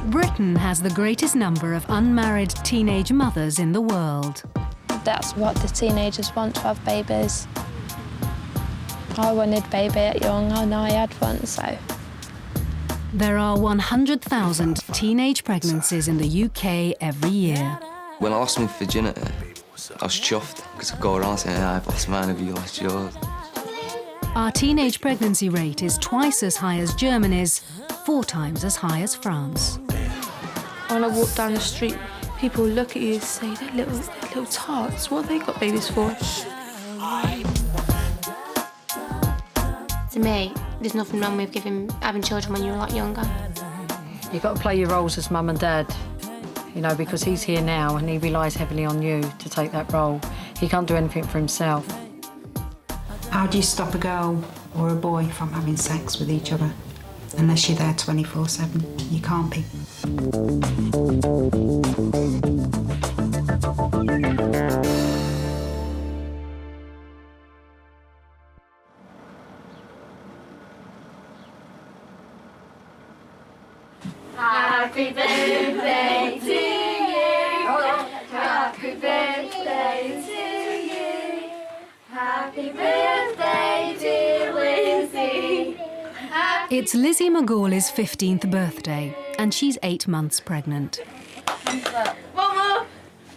Britain has the greatest number of unmarried teenage mothers in the world. That's what the teenagers want, to have babies. I wanted a baby at young, and I had one, so... There are 100,000 teenage pregnancies in the UK every year. When I lost my virginity, I was chuffed, because I'd go around saying, I've lost mine, have you lost yours? Our teenage pregnancy rate is twice as high as Germany's, 4 times as high as France. When I walk down the street, people look at you and say, they're little tarts, what have they got babies for? To me, there's nothing wrong with having children when you're a lot younger. You've got to play your roles as mum and dad, you know, because he's here now and he relies heavily on you to take that role. He can't do anything for himself. How do you stop a girl or a boy from having sex with each other? Unless you're there 24/7, you can't be. Happy birthday to you. Happy birthday to you. Happy birthday, dear Lizzy. It's Lizzy McGawley's 15th birthday, and she's 8 months pregnant. Mama,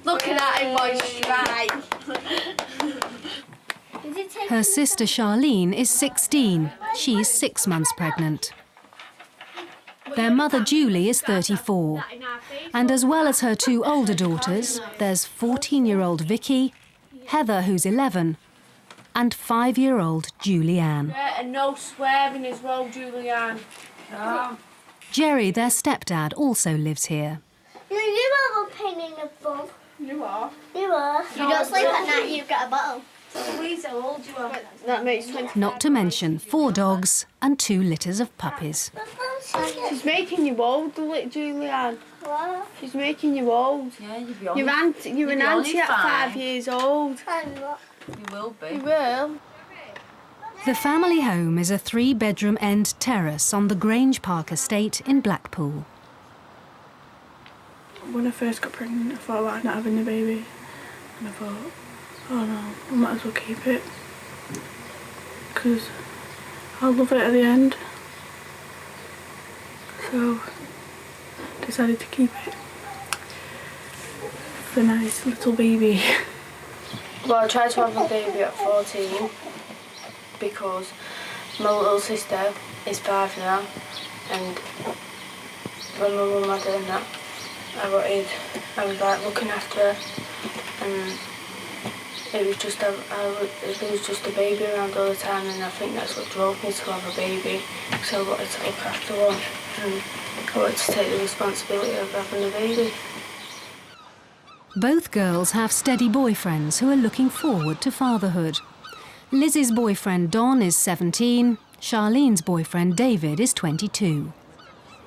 looking at him by strike. Her sister Charlene is 16. She's 6 months pregnant. Their mother Julie is 34. And as well as her 2 older daughters, there's 14-year-old Vicky, Heather, who's 11, and 5-year-old Julianne. And no swearing as well, Julianne. No. Jerry, their stepdad, also lives here. You have a pain in the bum. You are? You are. You don't sleep at night, you've got a bottle. Please, how old you are? That makes 20. Not to mention 4 dogs and 2 litters of puppies. She's making you old, Julianne. What? She's making you old. Yeah, you'll be You're an auntie at 5 years old. And what? You will be. You will. The family home is a 3-bedroom end terrace on the Grange Park estate in Blackpool. When I first got pregnant, I thought about not having the baby. And I thought, oh no, I might as well keep it. Because I'll love it at the end. So, decided to keep it. The nice little baby. Well, I tried to have a baby at 14 because my little sister is 5 now, and when my mum had her and that, I was like looking after her, and it was just a baby around all the time, and I think that's what drove me to have a baby, because I wanted to look after one, and I wanted to take the responsibility of having a baby. Both girls have steady boyfriends who are looking forward to fatherhood. Lizzie's boyfriend Don is 17, Charlene's boyfriend David is 22.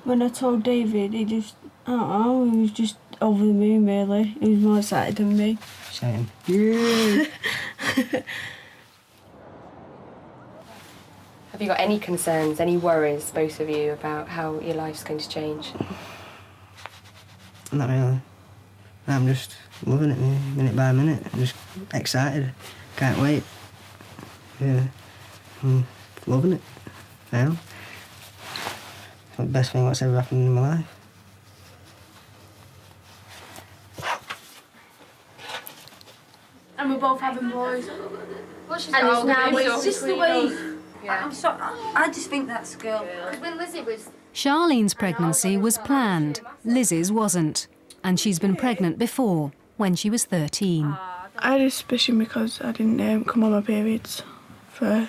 When I told David, he just, I don't know, he was just over the moon really. He was more excited than me. Saying, yeah. Have you got any concerns, any worries, both of you, about how your life's going to change? Not really. I'm just loving it minute by minute. I'm just excited. Can't wait. Yeah. I'm loving it. I am. It's the best thing that's ever happened in my life. And we're both having boys. What's And it's now It's just the way. Yeah. I'm sorry, I just think that's a girl. When Lizzy was... Charlene's pregnancy was planned, Lizzie's wasn't. And she's been pregnant before, when she was 13. I had a suspicion because I didn't come on my periods for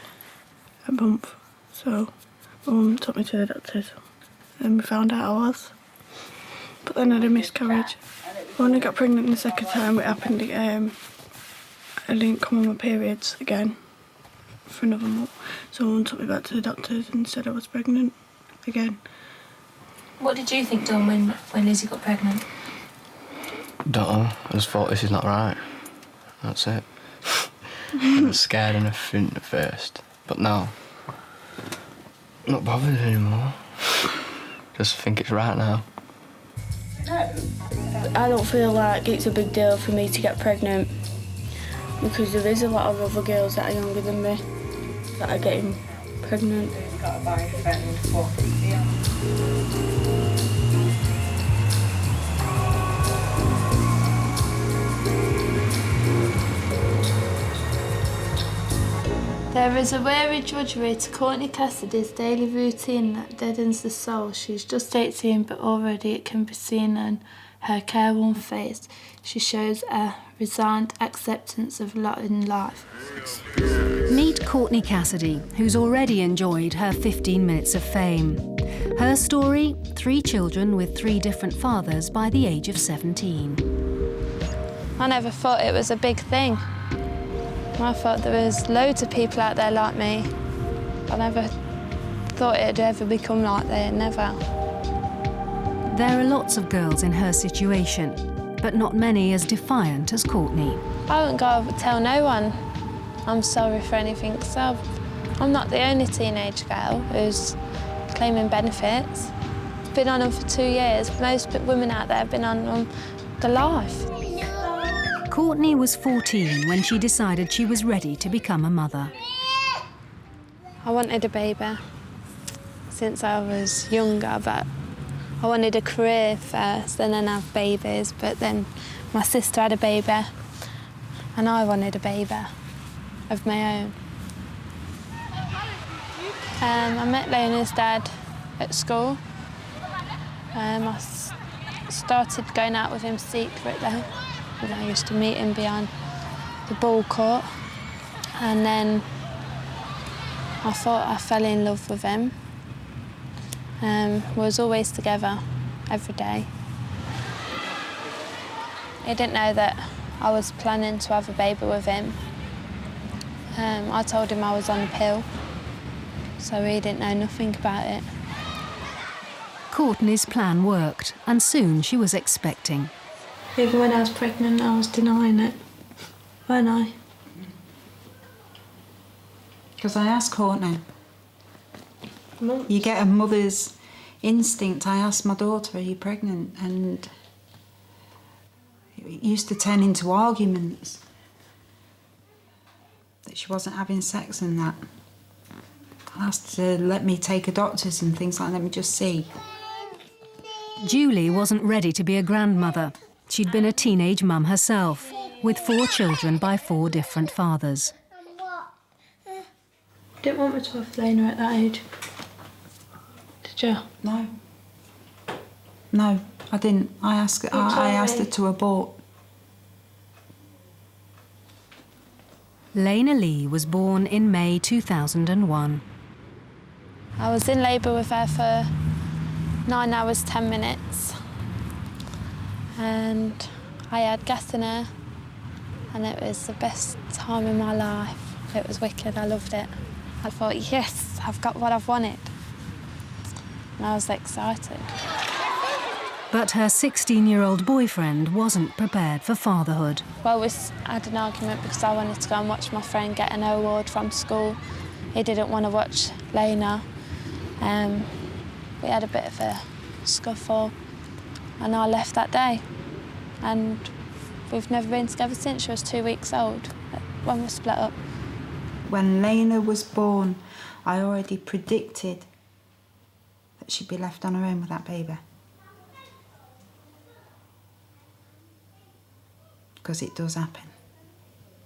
a month. So my mum took me to the doctors and we found out I was. But then I had a miscarriage. When I got pregnant the second time, it happened again. I didn't come on my periods again for another month. So mum took me back to the doctors and said I was pregnant again. What did you think, Dawn, when Lizzy got pregnant? Don't know. I just thought this is not right. That's it. I was scared and everything at first, but now, I'm not bothered anymore. Just think it's right now. I don't feel like it's a big deal for me to get pregnant because there is a lot of other girls that are younger than me that are getting pregnant. There is a weary drudgery to Courtney Cassidy's daily routine that deadens the soul. She's just 18, but already it can be seen on her careworn face. She shows a resigned acceptance of lot in life. Meet Courtney Cassidy, who's already enjoyed her 15 minutes of fame. Her story, 3 children with 3 different fathers by the age of 17. I never thought it was a big thing. I thought there was loads of people out there like me. I never thought it'd ever become like that, never. There are lots of girls in her situation, but not many as defiant as Courtney. I wouldn't go and tell no one I'm sorry for anything, so I'm not the only teenage girl who's claiming benefits. I've been on them for 2 years. Most women out there have been on them their life. Courtney was 14 when she decided she was ready to become a mother. I wanted a baby since I was younger, but I wanted a career first and then have babies. But then my sister had a baby and I wanted a baby of my own. I met Lena's dad at school. I started going out with him secretly. I used to meet him behind the ball court, and then I thought I fell in love with him. We was always together every day. He didn't know that I was planning to have a baby with him. I told him I was on a pill, so he didn't know nothing about it. Courtney's plan worked, and soon she was expecting. Even when I was pregnant, I was denying it, weren't I? Because I asked Courtney. You get a mother's instinct. I asked my daughter, are you pregnant? And it used to turn into arguments. That she wasn't having sex and that. I asked her to let me take her doctors and things like that, let me just see. Julie wasn't ready to be a grandmother. She'd been a teenage mum herself, with 4 children by 4 different fathers. Didn't want me to have Lena at that age. Did you? No. No, I didn't. I asked her to abort. Lena Lee was born in May 2001. I was in labour with her for 9 hours, 10 minutes. And I had gas in her, and it was the best time in my life. It was wicked, I loved it. I thought, yes, I've got what I've wanted. And I was excited. But her 16-year-old boyfriend wasn't prepared for fatherhood. Well, we had an argument because I wanted to go and watch my friend get an award from school. He didn't want to watch Lena. We had a bit of a scuffle, and I left that day. And we've never been together since. She was 2 weeks old when we split up. When Lena was born, I already predicted that she'd be left on her own with that baby. Because it does happen.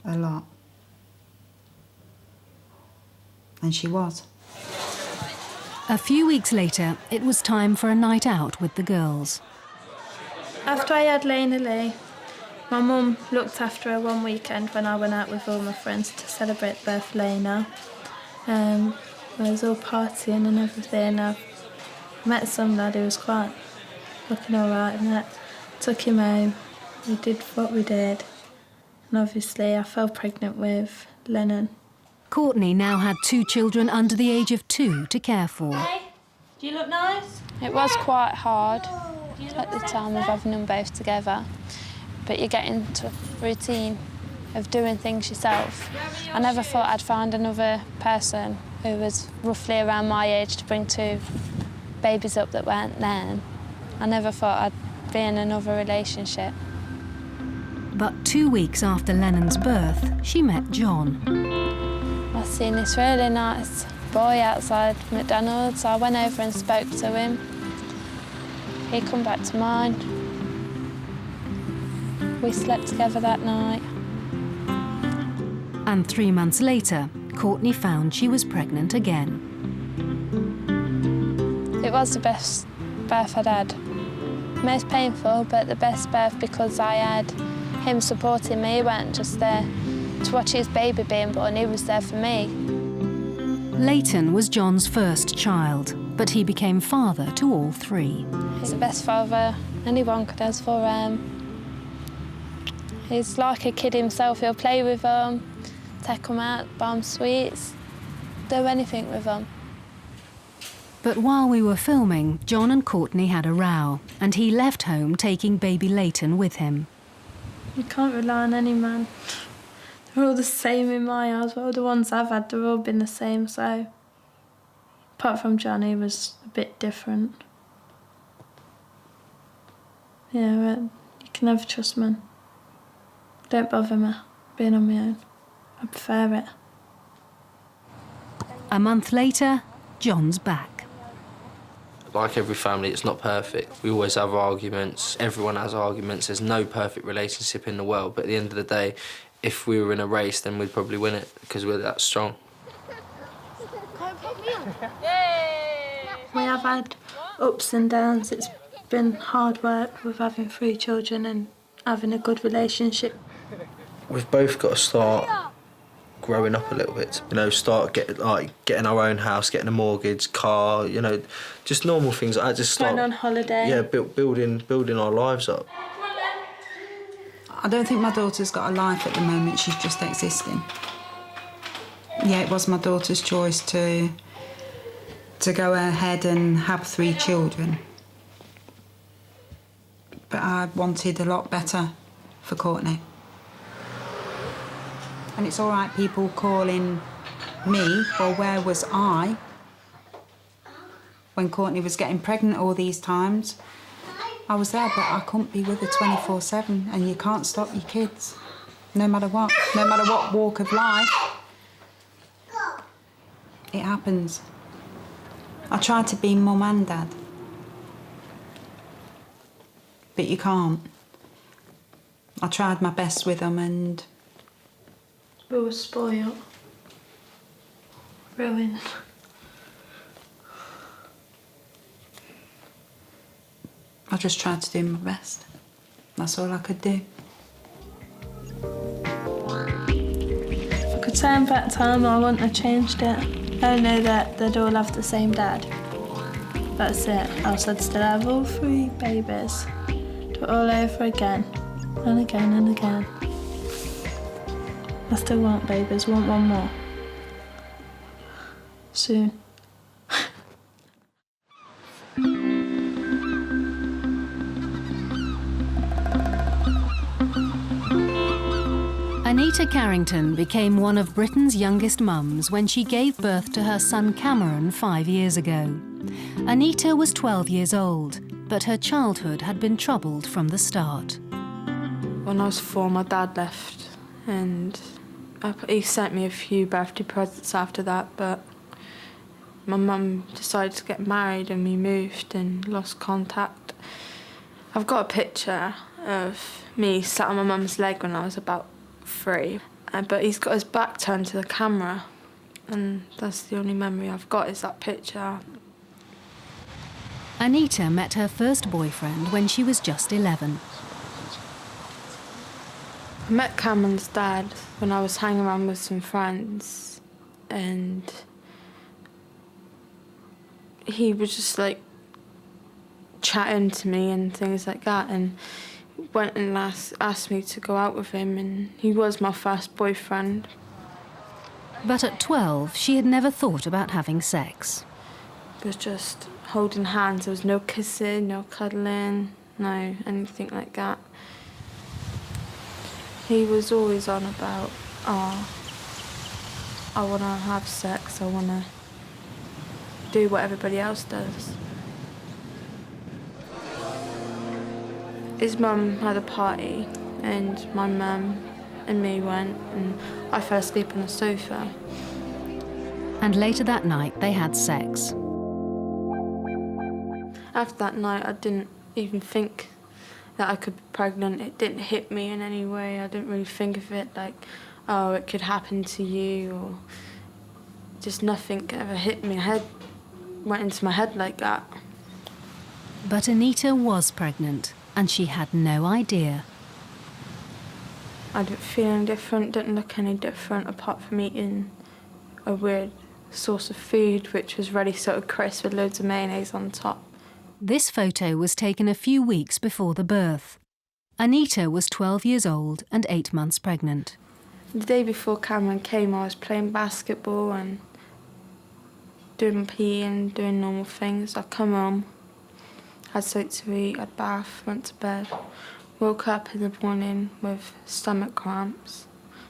A lot. And she was. A few weeks later, it was time for a night out with the girls. After I had Lena Lee, my mum looked after her one weekend when I went out with all my friends to celebrate the birth of Lena. I was all partying and everything. I met some lad who was quite looking all right, and that took him home. We did what we did, and obviously I fell pregnant with Lennon. Courtney now had 2 children under the age of 2 to care for. Hey, do you look nice? It was quite hard at the time of having them both together, but you get into a routine of doing things yourself. I never thought I'd find another person who was roughly around my age to bring 2 babies up that weren't then. I never thought I'd be in another relationship. But 2 weeks after Lennon's birth, she met John. I seen this really nice boy outside McDonald's. I went over and spoke to him. He come back to mine. We slept together that night. And 3 months later, Courtney found she was pregnant again. It was the best birth I'd had. Most painful, but the best birth because I had him supporting me. He weren't just there to watch his baby being born, he was there for me. Leighton was John's first child, but he became father to all 3. He's the best father anyone could ask for. He's like a kid himself. He'll play with them, take them out, buy them sweets, do anything with them. But while we were filming, John and Courtney had a row, and he left home taking baby Leighton with him. You can't rely on any man. They're all the same in my house. Well, the ones I've had, they've all been the same, so... Apart from John, he was a bit different. Yeah, you can never trust men. Don't bother me being on my own. I prefer it. A month later, John's back. Like every family, it's not perfect. We always have arguments. Everyone has arguments. There's no perfect relationship in the world. But at the end of the day, if we were in a race, then we'd probably win it because we're that strong. We have had ups and downs. It's been hard work with having 3 children and having a good relationship. We've both got to start growing up a little bit. You know, start getting our own house, getting a mortgage, car. You know, just normal things. I just start going on holiday. Yeah, building our lives up. I don't think my daughter's got a life at the moment. She's just existing. Yeah, it was my daughter's choice to go ahead and have 3 children. But I wanted a lot better for Courtney. And it's all right people calling me, well, where was I when Courtney was getting pregnant all these times? I was there, but I couldn't be with her 24/7, and you can't stop your kids, no matter what walk of life. It happens. I tried to be mum and dad, but you can't. I tried my best with them and... We were spoiled. Ruined. I just tried to do my best. That's all I could do. If I could turn back time, I wouldn't have changed it. I know that they'd all have the same dad. That's it. Else I'd still have all 3 babies. Do it all over again. And again and again. I still want babies, want one more. Soon. Anita Carrington became one of Britain's youngest mums when she gave birth to her son Cameron 5 years ago. Anita was 12 years old, but her childhood had been troubled from the start. When I was 4, my dad left, and he sent me a few birthday presents after that, but my mum decided to get married and we moved and lost contact. I've got a picture of me sat on my mum's leg when I was about 3, but he's got his back turned to the camera, and that's the only memory I've got is that picture. Anita met her first boyfriend when she was just 11. I met Cameron's dad when I was hanging around with some friends, and he was just like chatting to me and things like that, and went and asked me to go out with him, and he was my first boyfriend. But at 12, she had never thought about having sex. It was just holding hands. There was no kissing, no cuddling, no anything like that. He was always on about, oh, I want to have sex, I want to do what everybody else does. His mum had a party and my mum and me went and I fell asleep on the sofa. And later that night, they had sex. After that night, I didn't even think that I could be pregnant. It didn't hit me in any way. I didn't really think of it like, oh, it could happen to you, or just nothing ever hit me. Went into my head like that. But Anita was pregnant, and she had no idea. I didn't feel any different, didn't look any different, apart from eating a weird source of food, which was ready sort of crisp with loads of mayonnaise on top. This photo was taken a few weeks before the birth. Anita was 12 years old and 8 months pregnant. The day before Cameron came, I was playing basketball and doing PE and doing normal things. I come home, had something to eat, had a bath, went to bed. Woke up in the morning with stomach cramps.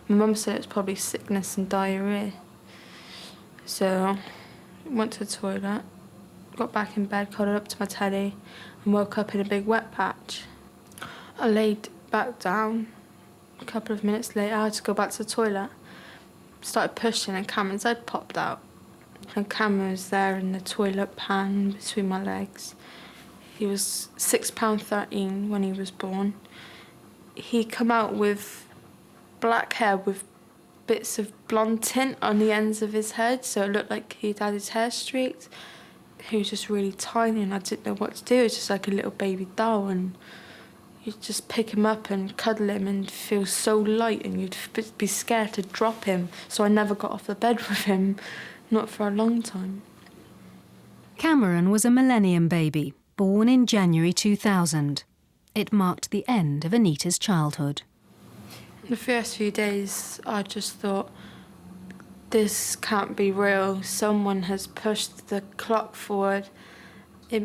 My mum said it was probably sickness and diarrhoea. So went to the toilet, got back in bed, cuddled up to my teddy and woke up in a big wet patch. I laid back down. A couple of minutes later, I had to go back to the toilet. Started pushing and Cameron's head popped out. And Cameron was there in the toilet pan between my legs. He was £6.13 when he was born. He come out with black hair with bits of blonde tint on the ends of his head, so it looked like he'd had his hair streaked. He was just really tiny and I didn't know what to do. It was just like a little baby doll, and you'd just pick him up and cuddle him and feel so light, and you'd be scared to drop him. So I never got off the bed with him, not for a long time. Cameron was a millennium baby, born in January 2000. It marked the end of Anita's childhood. The first few days, I just thought, this can't be real. Someone has pushed the clock forward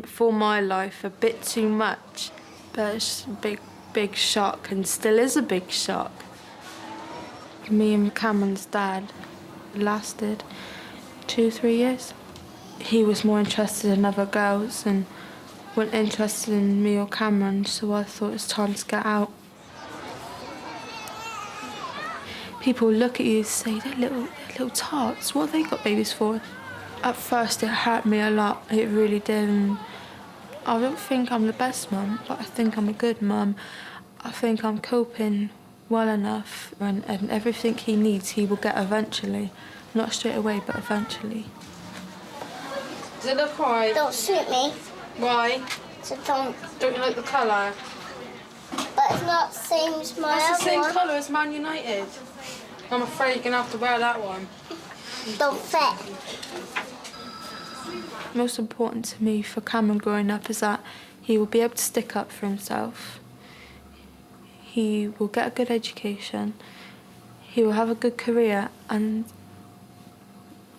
for my life a bit too much. But it's a big, big shock, and still is a big shock. Me and Cameron's dad lasted 2-3 years. He was more interested in other girls and weren't interested in me or Cameron, so I thought it was time to get out. People look at you and say, they're little tarts, what have they got babies for? At first it hurt me a lot, it really did. And I don't think I'm the best mum, but I think I'm a good mum. I think I'm coping well enough, and everything he needs he will get eventually. Not straight away, but eventually. Does it look alright? Don't suit me. Why? So don't. Don't you like the colour? But it's not the same as my It's the other same one. colour as Man United. I'm afraid you're going to have to wear that one. Don't fit. Most important to me for Cameron growing up is that he will be able to stick up for himself. He will get a good education. He will have a good career and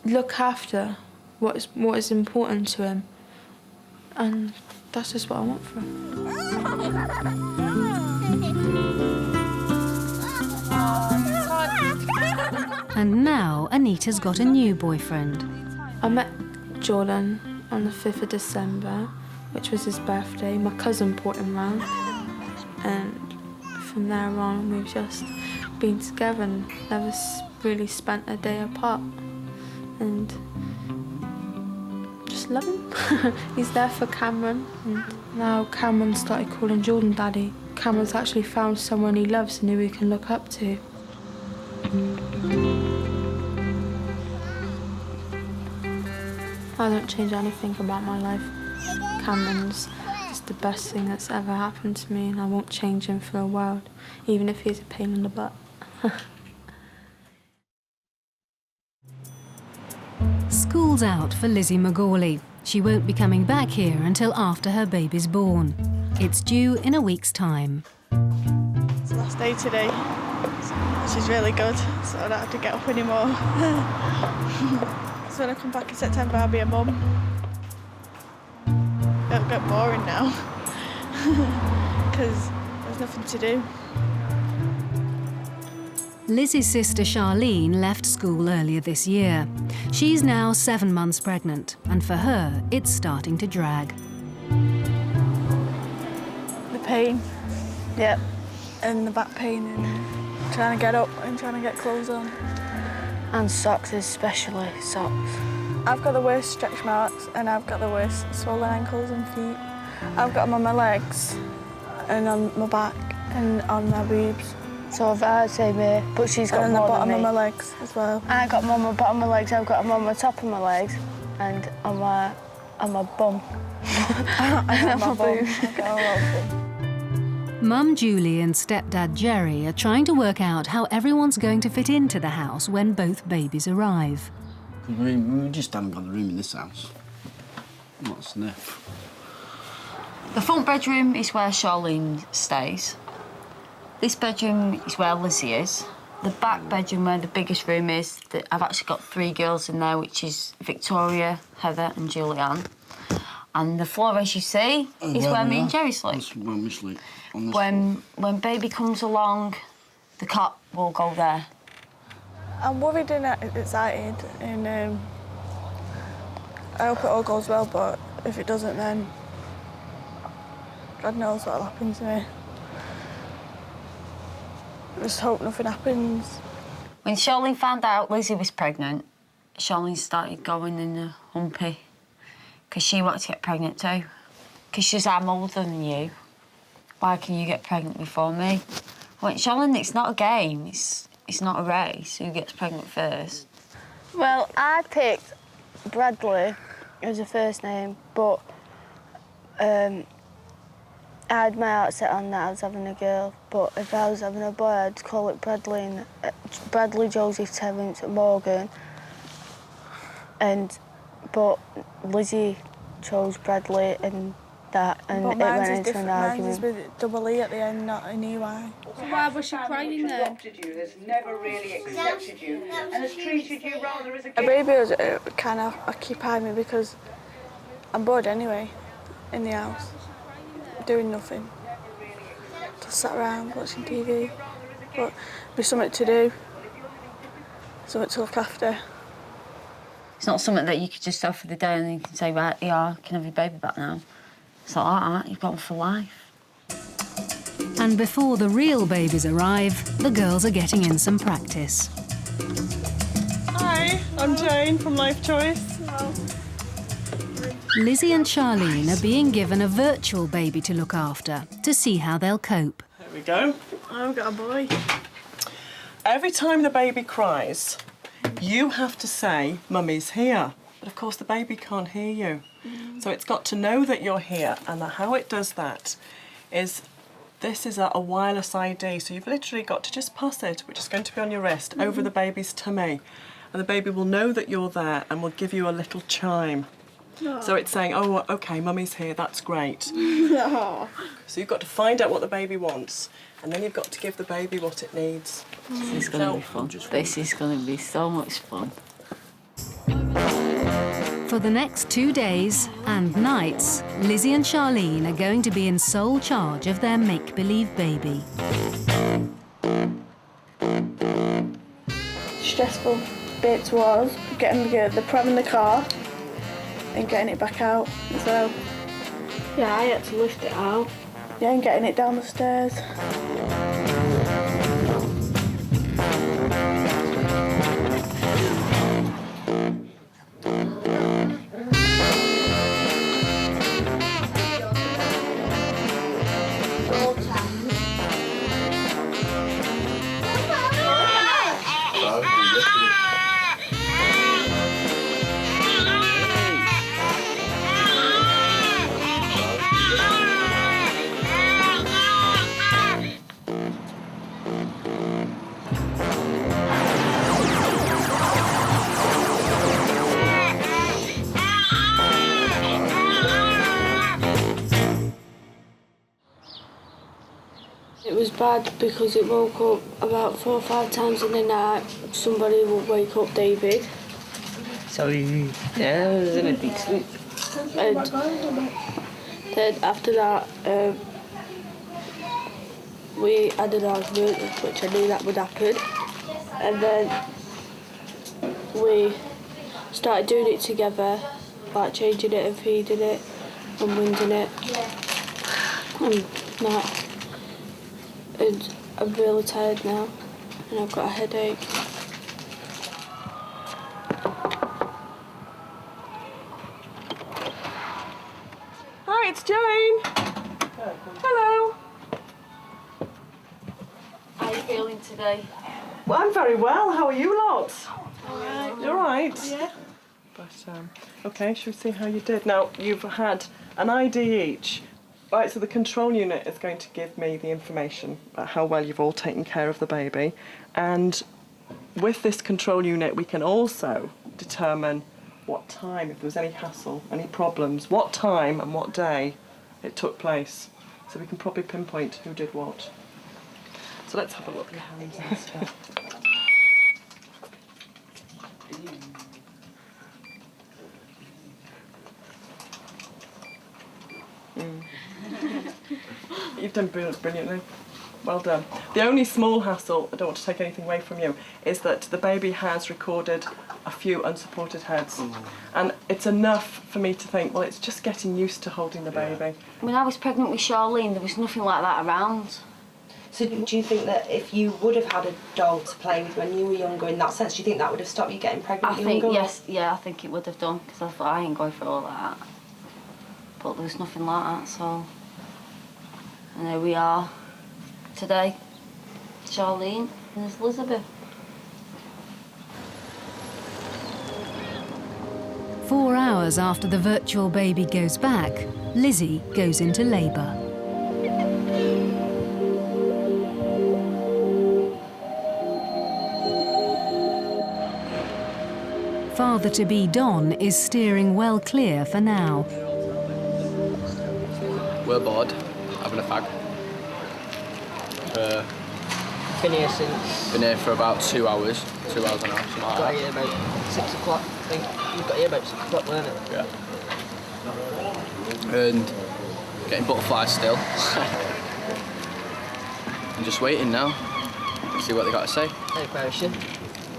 look after what is important to him. And that's just what I want for him. And now Anita's got a new boyfriend. I met Jordan on the 5th of December, which was his birthday. My cousin brought him round, and from there on we've just been together and never really spent a day apart, and just love him. He's there for Cameron, and now Cameron started calling Jordan Daddy. Cameron's actually found someone he loves and who he can look up to. I don't change anything about my life. Cameron's just the best thing that's ever happened to me, and I won't change him for the world, even if he's a pain in the butt. School's out for Lizzy McGawley. She won't be coming back here until after her baby's born. It's due in a week's time. It's the last day today, which is really good, so I don't have to get up anymore. So when I come back in September, I'll be a mum. It'll get boring now, because there's nothing to do. Lizzy's sister Charlene left school earlier this year. She's now 7 months pregnant, and for her, it's starting to drag. The pain, yep, and the back pain, and trying to get up and trying to get clothes on. And socks, especially socks. I've got the worst stretch marks, and I've got the worst swollen ankles and feet. I've got them on my legs, and on my back, and on my boobs. So I've had same here, but she's got and on more the bottom than me. of my legs as well. I got them on my bottom of my legs, I've got them on my top of my legs, and on my bum. and on my bum. I've got a lot of them. Mum Julie and stepdad Jerry are trying to work out how everyone's going to fit into the house when both babies arrive. We just haven't got a room in this house. What's next? The front bedroom is where Charlene stays. This bedroom is where Lizzy is. The back bedroom, where the biggest room is, that I've actually got 3 girls in there, which is Victoria, Heather and Julianne. And the floor, as you see, is where me and Jerry sleep. That's where we sleep. When baby comes along, the cot will go there. I'm worried and excited, and I hope it all goes well, but if it doesn't, then God knows what'll happen to me. I just hope nothing happens. When Charlene found out Lizzy was pregnant, Charlene started going in a humpy, because she wanted to get pregnant too. Because she says, I'm older than you. Why can you get pregnant before me? I went, Charlene, it's not a game. It's not a race. Who gets pregnant first? Well, I picked Bradley as a first name, but I had my heart set on that I was having a girl. But if I was having a boy, I'd call it Bradley, and Bradley, Joseph, Terence, Morgan. But Lizzy chose Bradley and that, and but it went into different. an argument. Mine's is with double E at the end, not an EY. So why was she crying then? You, has never really accepted you and has treated you rather as a A baby was kind of occupied me because I'm bored anyway in the house, doing nothing. Just sat around watching TV, but there's something to do, something to look after. It's not something that you could just have for the day and then you can say, right, yeah, I can have your baby back now. It's not like that, you've got one for life. And before the real babies arrive, the girls are getting in some practice. Hi, I'm Jane from Life Choice. Lizzy and Charlene are being given a virtual baby to look after to see how they'll cope. There we go. I've got a boy. Every time the baby cries, you have to say, Mummy's here. But of course the baby can't hear you. So it's got to know that you're here, and how it does that is, this is a wireless ID, so you've literally got to just pass it, which is going to be on your wrist, over the baby's tummy. And the baby will know that you're there and will give you a little chime. Oh. So it's saying, oh, OK, Mummy's here, that's great. Oh. So you've got to find out what the baby wants, and then you've got to give the baby what it needs. This is going to be fun. This is going to be so much fun. For the next 2 days and nights, Lizzy and Charlene are going to be in sole charge of their make-believe baby. Stressful bits was getting the pram in the car and getting it back out as well. Yeah, I had to lift it out. Yeah, and getting it down the stairs. It was bad because it woke up about 4 or 5 times in the night. Somebody would wake up David. So he was in a deep sleep. And then after that, we had an argument, which I knew that would happen. And then we started doing it together, like changing it and feeding it and winding it. And I'm really tired now and I've got a headache. Hi, it's Jane. Hello. How are you feeling today? Well, I'm very well. How are you lot? All right. You're right. Yeah. But, okay, shall we see how you did? Now, you've had an ID each. Right, so the control unit is going to give me the information about how well you've all taken care of the baby. And with this control unit, we can also determine what time, if there was any hassle, any problems, what time and what day it took place. So we can probably pinpoint who did what. So let's have a look. You've done brilliantly. Well done. The only small hassle, I don't want to take anything away from you, is that the baby has recorded a few unsupported heads. And it's enough for me to think, well, it's just getting used to holding the baby. When I was pregnant with Charlene, there was nothing like that around. So do you think that if you would have had a doll to play with when you were younger, in that sense, do you think that would have stopped you getting pregnant younger? Yes, yeah, I think it would have done, because I thought I ain't going for all that. But there was nothing like that, so... And there we are today. Charlene and there's Elizabeth. 4 hours after the virtual baby goes back, Lizzy goes into labour. Father-to-be Don is steering well clear for now. We're bored, having a fag. Been here since... Been here for about 2 hours, 2 hours and a half, something like Got that. here about 6 o'clock, I think. You got here about 6 o'clock, weren't it? Yeah. And getting butterflies still. I'm just waiting now. See what they got to say. Hey, Parachute.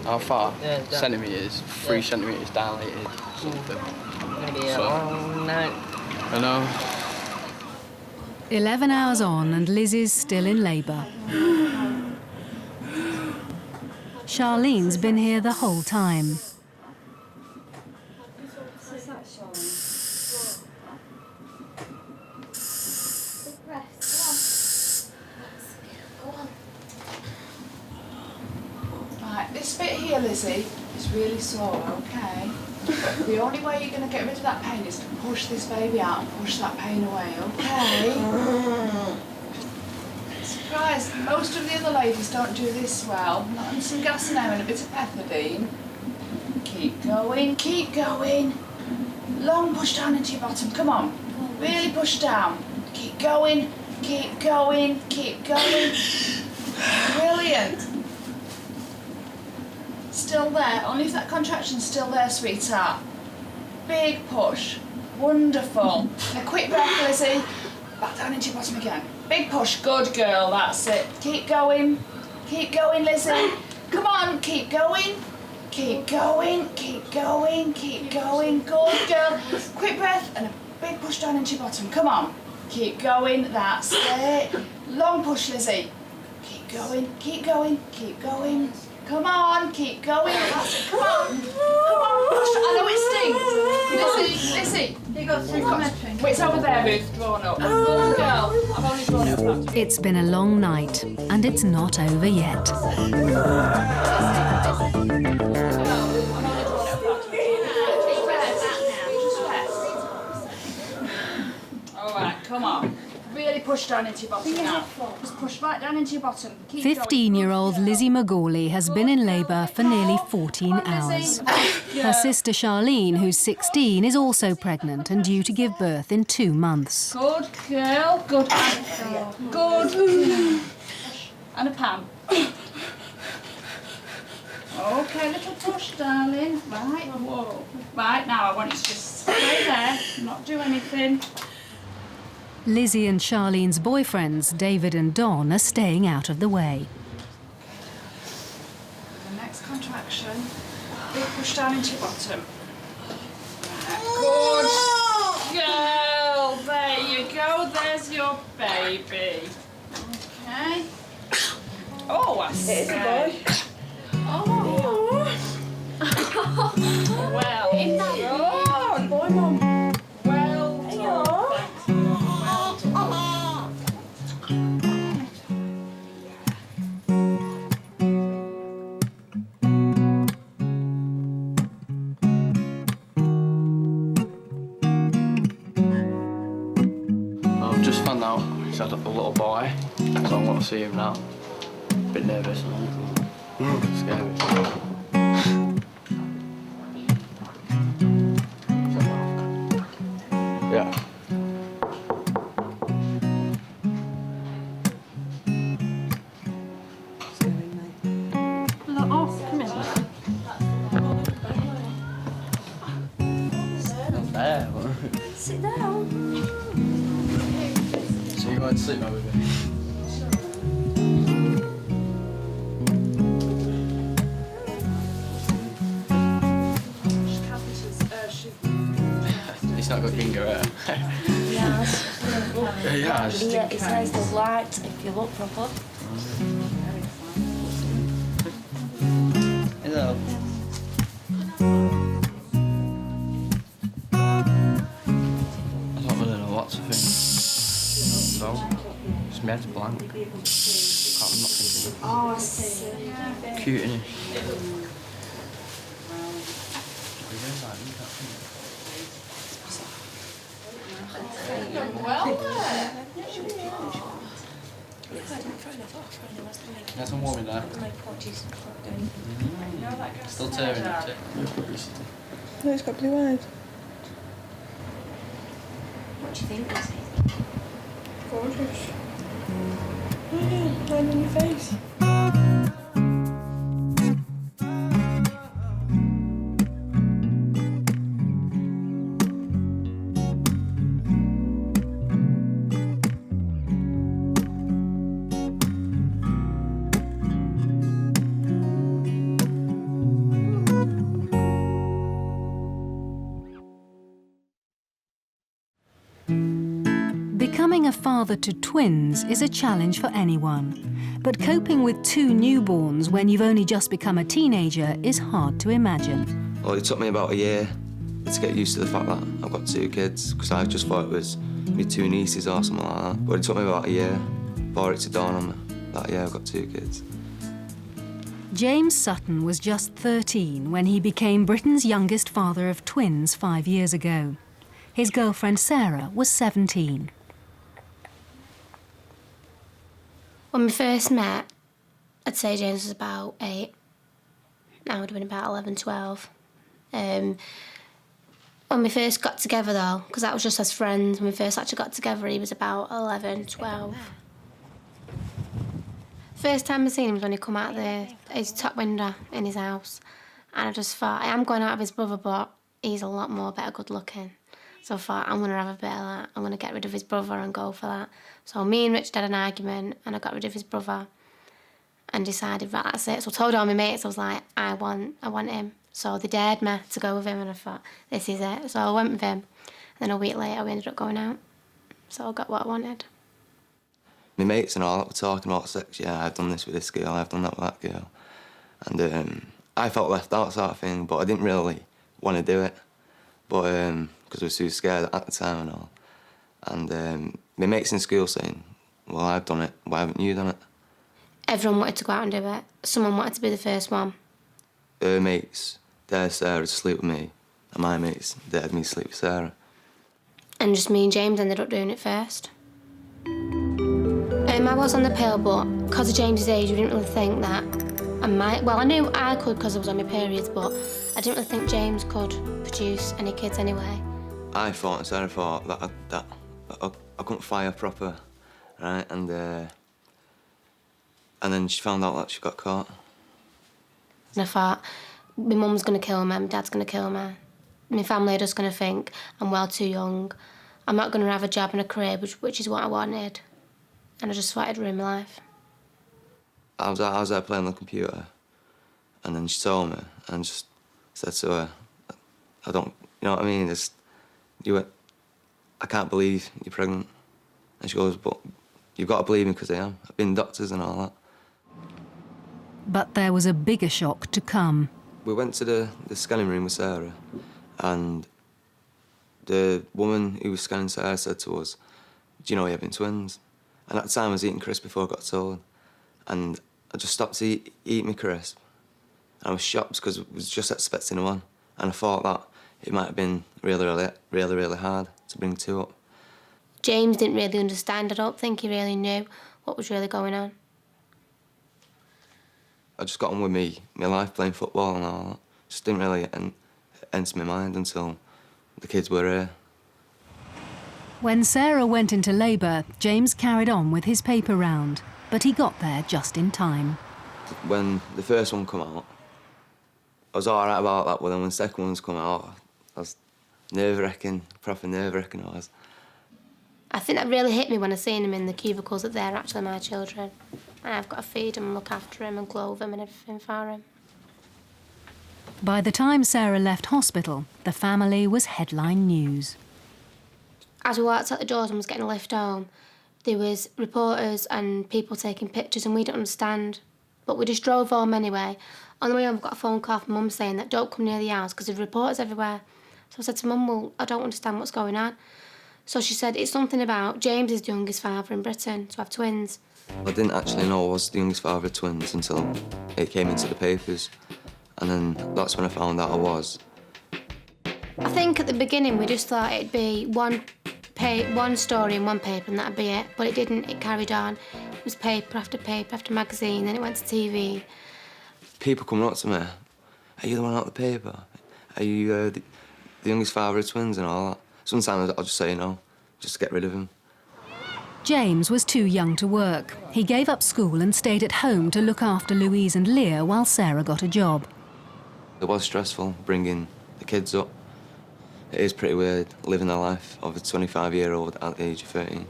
How far? Yeah, down. Centimetres, 3 centimetres dilated, something. Gonna be a long night. I know. 11 hours on and Lizzy's still in labour. Charlene's been here the whole time. Right, this bit here, Lizzy, is really sore, okay? The only way you're going to get rid of that pain is to push this baby out and push that pain away, okay? Surprise, most of the other ladies don't do this well. Not on some gasoline and a bit of pethidine. Keep going, keep going. Long push down into your bottom, come on. Really push down. Keep going, keep going, keep going. Brilliant. Still there, only if that contraction's still there, sweetheart. Big push. Wonderful. And a quick breath, Lizzy. Back down into your bottom again. Big push, good girl, that's it. Keep going, Lizzy. Come on, keep going. Keep going, keep going, keep going. Good girl. Quick breath and a big push down into your bottom. Come on. Keep going, that's it. Long push, Lizzy. Keep going, keep going, keep going. Come on, keep going. That's it. Come on. Come on, push. I know it stings. Lizzy, You got some wait, it's over there, Ruth, drawn up. Good girl. I've only drawn it up. It's been a long night and it's not over yet. All right, come on. Really push down into your bottom now. Just push right down into your bottom. Keep going. 15-year-old Lizzy McGawley has been in labour for nearly 14 hours. Her sister Charlene, who's 16, is also pregnant and due to give birth in 2 months. Good girl. Good. Good. And a pan. Okay, little push, darling. Right. Whoa. Right, now I want you to just stay there, not do anything. Lizzy and Charlene's boyfriends, David and Don, are staying out of the way. The contraction. Big push down into your bottom. Good girl. There you go. There's your baby. Okay. Oh, I see. It is a boy. Oh. Well done. Boy, Mum. Well done. Thanks, Mum. Well done. I've just found out he's had a little boy, so I want to see him now. Bit nervous. Scary. Yeah. Oh, come here. There. Sit down. So you going to sleep now with me? He's not got ginger hair. Yes. Yeah, Yeah, it says the light if you look proper. Hello. I don't really know what to think. So, it's my head's blank. I'm not thinking. Oh, I see. Cute, innit? Well there. Get some warm in there. Still tearing it. No, it's got blue eyes. What do you think, Lizzy? Gorgeous. Oh yeah, line on your face. Becoming a father to twins is a challenge for anyone, but coping with 2 newborns when you've only just become a teenager is hard to imagine. Well, it took me about a year to get used to the fact that I've got 2 kids, because I just thought it was my 2 nieces or something like that. But it took me about a year for it to dawn on me that, yeah, I've got 2 kids. James Sutton was just 13 when he became Britain's youngest father of twins 5 years ago. His girlfriend Sarah was 17. When we first met, I'd say James was about 8. I would have been about 11, 12. When we first got together though, because that was just as friends, when we first actually got together he was about 11, 12. First time I seen him was when he come out his top window in his house. And I just thought, I am going out of his brother, but he's a lot more better good looking. So I thought, I'm going to have a bit of that. I'm going to get rid of his brother and go for that. So me and Richard had an argument and I got rid of his brother and decided, right, that's it. So I told all my mates, I was like, I want him. So they dared me to go with him and I thought, this is it. So I went with him. And then a week later, we ended up going out. So I got what I wanted. My mates and all that were talking about sex. Yeah, I've done this with this girl, I've done that with that girl. And I felt left out sort of thing, but I didn't really want to do it. But because I was too scared at the time and all. And my mates in school saying, well, I've done it, why haven't you done it? Everyone wanted to go out and do it. Someone wanted to be the first one. Her mates dared Sarah to sleep with me, and my mates dared me to sleep with Sarah. And just me and James ended up doing it first. I was on the pill, but because of James's age, we didn't really think that I might. Well, I knew I could because I was on my periods, but I didn't really think James could produce any kids anyway. I thought, and Sarah thought, that I couldn't fire proper, right? And then she found out that she got caught. And I thought, my mum's going to kill me, my dad's going to kill me. My family are just going to think I'm well too young. I'm not going to have a job and a career, which is what I wanted. And I just thought I'd ruin my life. I was there playing on the computer, And then she told me and just said to her, I don't, you know what I mean? I can't believe you're pregnant. And she goes, but you've got to believe me because I am. I've been doctors and all that. But there was a bigger shock to come. We went to the scanning room with Sarah, and the woman who was scanning Sarah said to us, do you know you're having twins? And at the time I was eating crisp before I got told. And I just stopped eating my crisp. And I was shocked because I was just expecting one. And I thought that it might have been really hard to bring two up. James didn't really understand. I don't think he really knew what was really going on. I just got on with my life, playing football and all that. Just didn't really enter my mind until the kids were here. When Sarah went into labour, James carried on with his paper round, but he got there just in time. When the first one come out, I was all right about that, but then when the second one's come out, I was nerve-wracking, proper nerve-wracking I was. I think that really hit me when I seen him in the cubicles that they're actually my children. And I've got to feed him and look after him and clothe him and everything for him. By the time Sarah left hospital, the family was headline news. As we walked out the doors and was getting a lift home, there was reporters and people taking pictures and we didn't understand. But we just drove home anyway. On the way home, I got a phone call from Mum saying that don't come near the house because there's reporters everywhere. So I said to Mum, well, I don't understand what's going on. So she said it's something about James is the youngest father in Britain to have twins. I didn't actually know I was the youngest father of twins until it came into the papers. And then that's when I found out I was. I think at the beginning we just thought it'd be one story in one paper and that'd be it. But it didn't, it carried on. It was paper after magazine, then it went to TV. People coming up to me, are you the one out of the paper? Are you the youngest father of twins and all that? Sometimes I'll just say no, just to get rid of him. James was too young to work. He gave up school and stayed at home to look after Louise and Leah while Sarah got a job. It was stressful bringing the kids up. It is pretty weird living the life of a 25-year-old at the age of 13.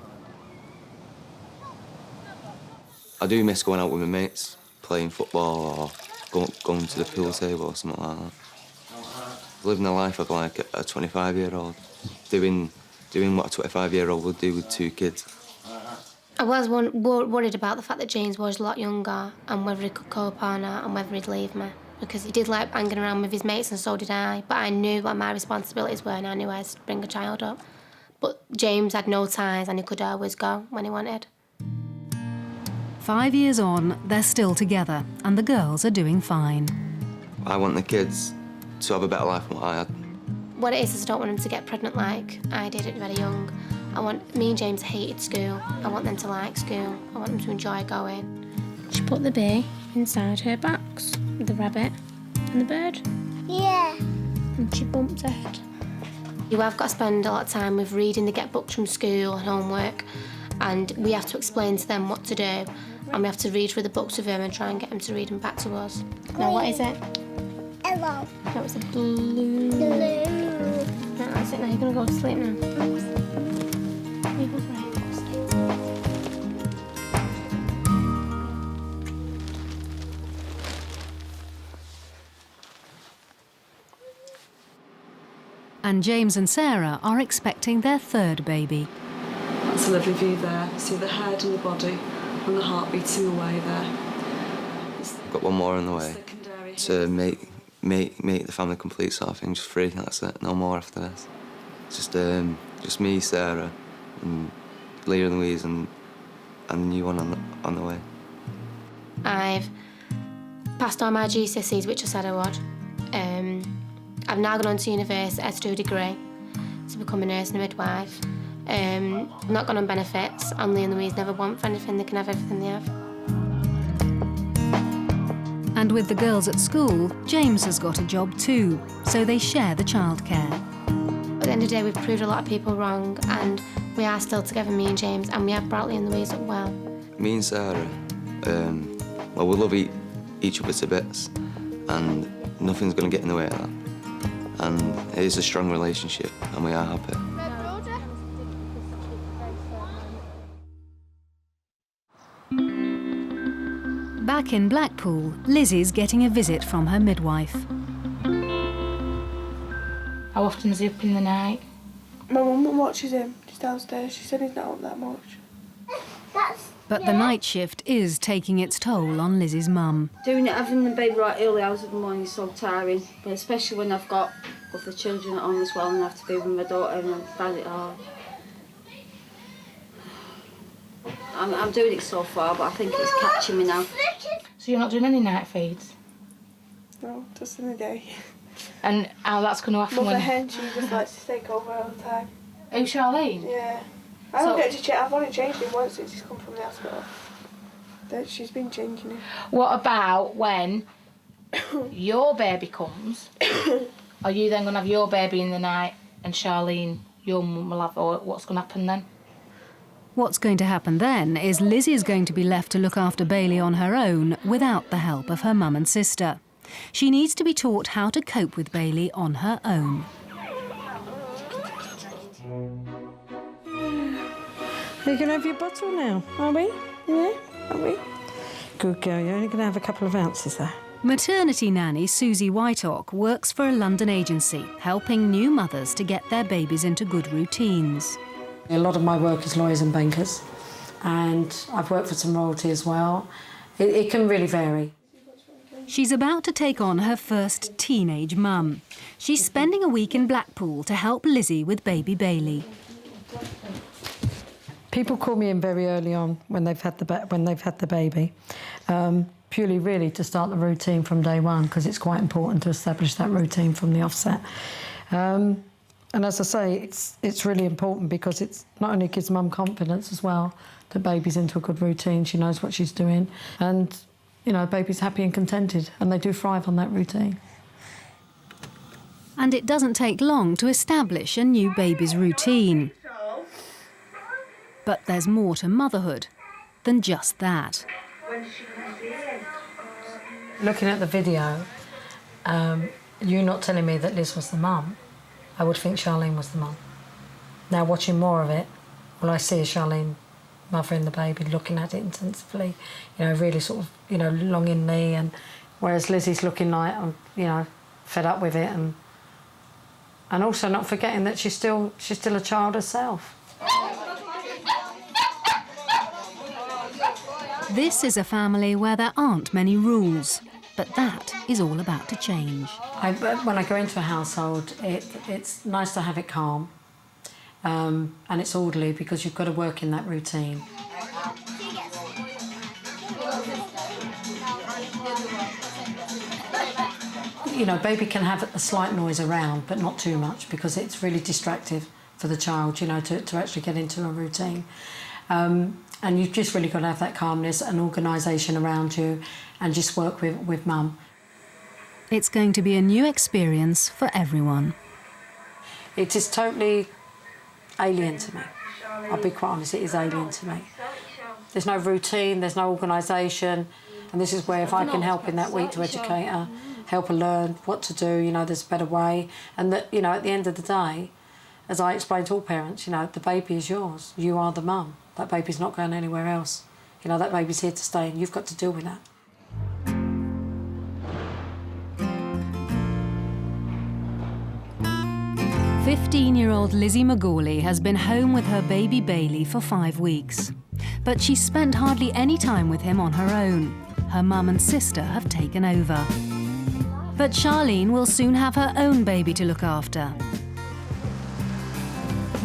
I do miss going out with my mates, playing football or going to the pool table or something like that. Living the life of like a 25-year-old, doing what a 25-year-old would do with two kids. I was worried about the fact that James was a lot younger and whether he could cope or not and whether he'd leave me. Because he did like hanging around with his mates and so did I. But I knew what my responsibilities were and I knew I had to bring a child up. But James had no ties and he could always go when he wanted. 5 years on, they're still together and the girls are doing fine. I want the kids to have a better life than what I had. What it is I don't want them to get pregnant like I did at very young. Me and James hated school. I want them to like school. I want them to enjoy going. She put the bee inside her box with the rabbit and the bird. Yeah. And she bumped her head. You have got to spend a lot of time with reading. They get books from school and homework and we have to explain to them what to do and we have to read through the books with them and try and get them to read them back to us. Now, what is it? Hello. No, it's a blue. Blue. No, that's it. Now you're going to go to sleep now. And James and Sarah are expecting their third baby. That's a lovely view there. See the head and the body and the heart beating away there. Got one more on the way to make the family complete sort of thing, just free, that's it, no more after this. It's just me, Sarah, and Leah and Louise and the new one on the way. I've passed on my GCSEs, which I said I would. I've now gone on to university to do a degree to become a nurse and a midwife. I've not gone on benefits, and Leah and Louise never want for anything, they can have everything they have. And with the girls at school, James has got a job too, so they share the childcare. At the end of the day, we've proved a lot of people wrong, and we are still together, me and James, and we have brought Leah and Louise up well. Me and Sarah, well, we love each other to bits, and nothing's going to get in the way of that. And it is a strong relationship, and we are happy. Back Back in Blackpool, Lizzy's getting a visit from her midwife. How often is he up in the night? My mum watches him just downstairs. She said he's not up that much. But the night shift is taking its toll on Lizzy's mum. Doing it, having the baby right early hours of the morning is so tiring, but especially when I've got other children at home as well and I have to be with my daughter and I find it hard. I'm doing it so far, but I think it's catching me now. So you're not doing any night feeds? No, just in the day. And how that's going to happen Mother when... hen, she just likes to take over all the time. Who, Charlene? Yeah. I don't get to check. I've only changed him once since he's come from the hospital. She's been changing him. What about when your baby comes? Are you then going to have your baby in the night and Charlene, your mum, will have... Or what's going to happen then? What's going to happen then is Lizzie's going to be left to look after Bailey on her own without the help of her mum and sister. She needs to be taught how to cope with Bailey on her own. You can have your bottle now, are we? Yeah, are we? Good girl, you're only going to have a couple of ounces there. Maternity nanny Susie Whiteock works for a London agency, helping new mothers to get their babies into good routines. A lot of my work is lawyers and bankers, and I've worked for some royalty as well. It can really vary. She's about to take on her first teenage mum. She's spending a week in Blackpool to help Lizzy with baby Bailey. People call me in very early on when they've had the baby, purely really to start the routine from day one, because it's quite important to establish that routine from the offset. And as I say, it's really important because it's not only gives mum confidence as well that baby's into a good routine, she knows what she's doing, and you know, baby's happy and contented, and they do thrive on that routine. And it doesn't take long to establish a new baby's routine. But there's more to motherhood than just that. Looking at the video, you not telling me that Liz was the mum, I would think Charlene was the mum. Now, watching more of it, all I see is Charlene mothering the baby, looking at it intensively, you know, really sort of, you know, longingly, and whereas Lizzie's looking like, you know, fed up with it, and also not forgetting that she's still a child herself. This is a family where there aren't many rules, but that is all about to change. When I go into a household, it's nice to have it calm, and it's orderly because you've got to work in that routine. You know, baby can have a slight noise around, but not too much, because it's really distractive for the child, you know, to actually get into a routine. And you've just really got to have that calmness and organisation around you and just work with mum. It's going to be a new experience for everyone. It is totally alien to me. I'll be quite honest, it is alien to me. There's no routine, there's no organisation, and this is where if I can help in that week to educate her, help her learn what to do, you know, there's a better way, and that, you know, at the end of the day, as I explain to all parents, you know, the baby is yours. You are the mum. That baby's not going anywhere else. You know, that baby's here to stay, and you've got to deal with that. "15-year-old Lizzy McGawley has been home with her baby Bailey for 5 weeks. But she's spent hardly any time with him on her own. Her mum and sister have taken over. But Charlene will soon have her own baby to look after.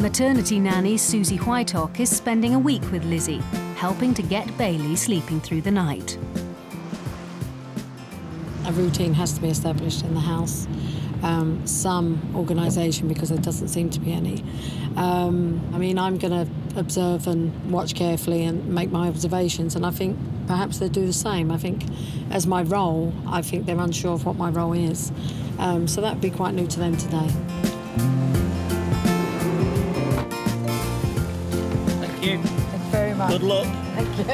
Maternity nanny Susie Whiteock is spending a week with Lizzy, helping to get Bailey sleeping through the night. A routine has to be established in the house. Some organisation, because there doesn't seem to be any. I mean, I'm going to observe and watch carefully and make my observations, and I think perhaps they do the same. I think as my role, I think they're unsure of what my role is. So that would be quite new to them today. Thank you. Thank you very much. Good luck. Thank you.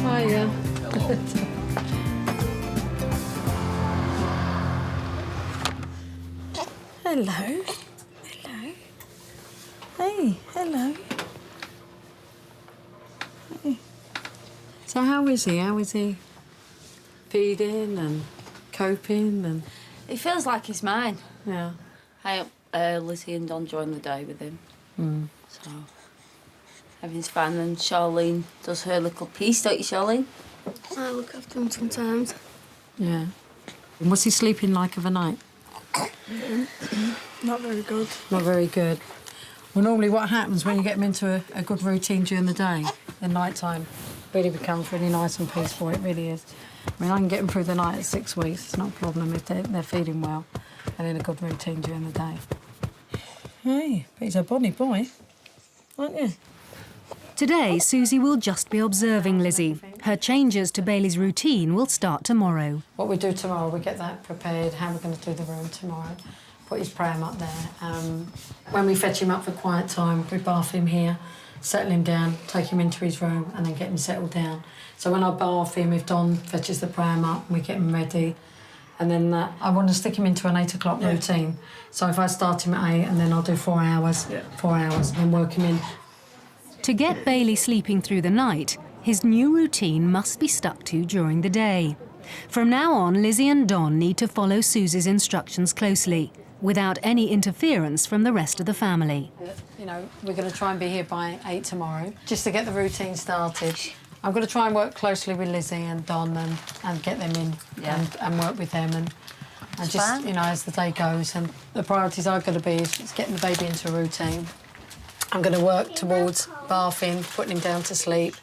Hiya. Hello. Hello. Hey, hello. Hey. So how is he? How is he feeding and coping and... It feels like he's mine. Yeah. I help Lizzy and Don during the day with him. So everything's fine. And Charlene does her little piece, don't you, Charlene? I look after him sometimes. Yeah. And what's he sleeping like of a night? Not very good. Not very good. Well, normally what happens when you get them into a good routine during the day, the night time really becomes really nice and peaceful, it really is. I mean, I can get them through the night at 6 weeks, it's not a problem if they're feeding well and in a good routine during the day. Hey, but he's a bonny boy, aren't you? Today, Susie will just be observing Lizzy. Her changes to Bailey's routine will start tomorrow. What we do tomorrow, we get that prepared, how we're going to do the room tomorrow. Put his pram up there. When we fetch him up for quiet time, we bath him here, settle him down, take him into his room and then get him settled down. So when I bath him, if Don fetches the pram up, we get him ready. And then I want to stick him into an 8 o'clock routine. So if I start him at 8 and then I'll do 4 hours, 4 hours, and then work him in. To get Bailey sleeping through the night, his new routine must be stuck to during the day. From now on, Lizzy and Don need to follow Susie's instructions closely, without any interference from the rest of the family. You know, we're going to try and be here by 8 tomorrow, just to get the routine started. I'm going to try and work closely with Lizzy and Don and get them in and work with them and just, you know, as the day goes. And the priorities are going to be is getting the baby into a routine. I'm going to work towards bathing, putting him down to sleep,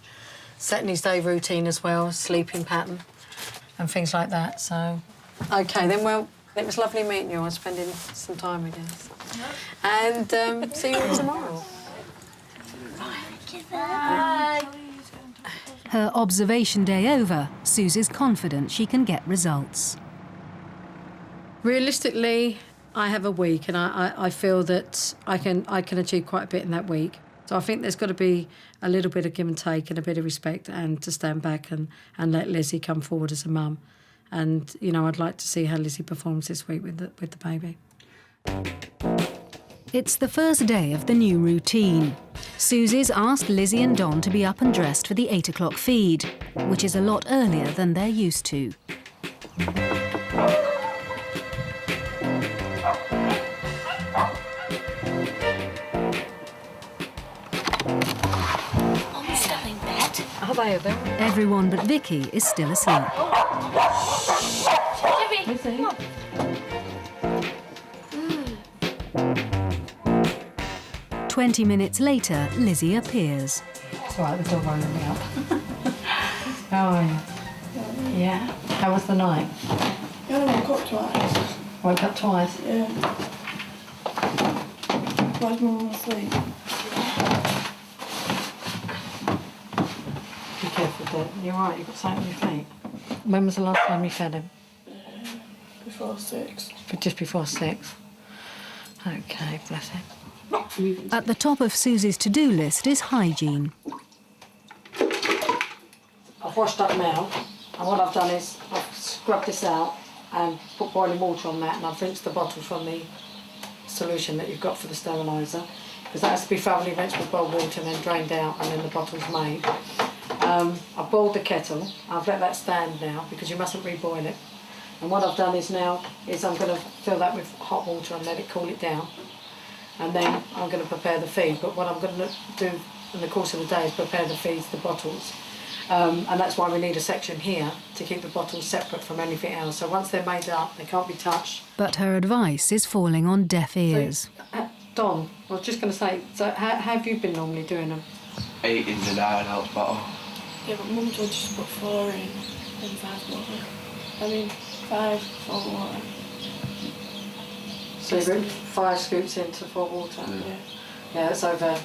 setting his day routine as well, sleeping pattern and things like that. So, OK, then, well, it was lovely meeting you and spending some time with you. And see you all tomorrow. Bye. Her observation day over, Susie's confident she can get results. Realistically, I have a week and I feel that I can achieve quite a bit in that week. So I think there's got to be a little bit of give and take and a bit of respect and to stand back and let Lizzy come forward as a mum. And, you know, I'd like to see how Lizzy performs this week with the baby. It's the first day of the new routine. Susie's asked Lizzy and Don to be up and dressed for the 8 o'clock feed, which is a lot earlier than they're used to. Mom's still in bed. Are they there? Everyone but Vicky is still asleep. Jimmy, come on. 20 minutes later, Lizzy appears. It's all right, the dog rolling me up. How are you? Yeah. How was the night? Yeah, I woke up twice. Woke up twice? Yeah. Why's Mum asleep? Be careful, Dad. You're right, you've got something on your feet. When was the last time you fed him? Before 6. Just before 6. OK, bless him. At the top of Susie's to-do list is hygiene. I've washed up now, and what I've done is I've scrubbed this out and put boiling water on that, and I've rinsed the bottle from the solution that you've got for the steriliser, because that has to be thoroughly rinsed with boiled water and then drained out, and then the bottle's made. I've boiled the kettle. I've let that stand now, because you mustn't reboil it. And what I've done is I'm going to fill that with hot water and let it cool it down. And then I'm going to prepare the feed. But what I'm going to do in the course of the day is prepare the feeds, the bottles. And that's why we need a section here to keep the bottles separate from anything else. So once they're made up, they can't be touched. But her advice is falling on deaf ears. So, Don, I was just going to say, so how have you been normally doing them? 8 in the night helps bottle. Yeah, but Mum told us to put 4 in and 5 water. I mean, 5 for water. So you put 5 scoops into 4 water? Yeah. Yeah, that's over.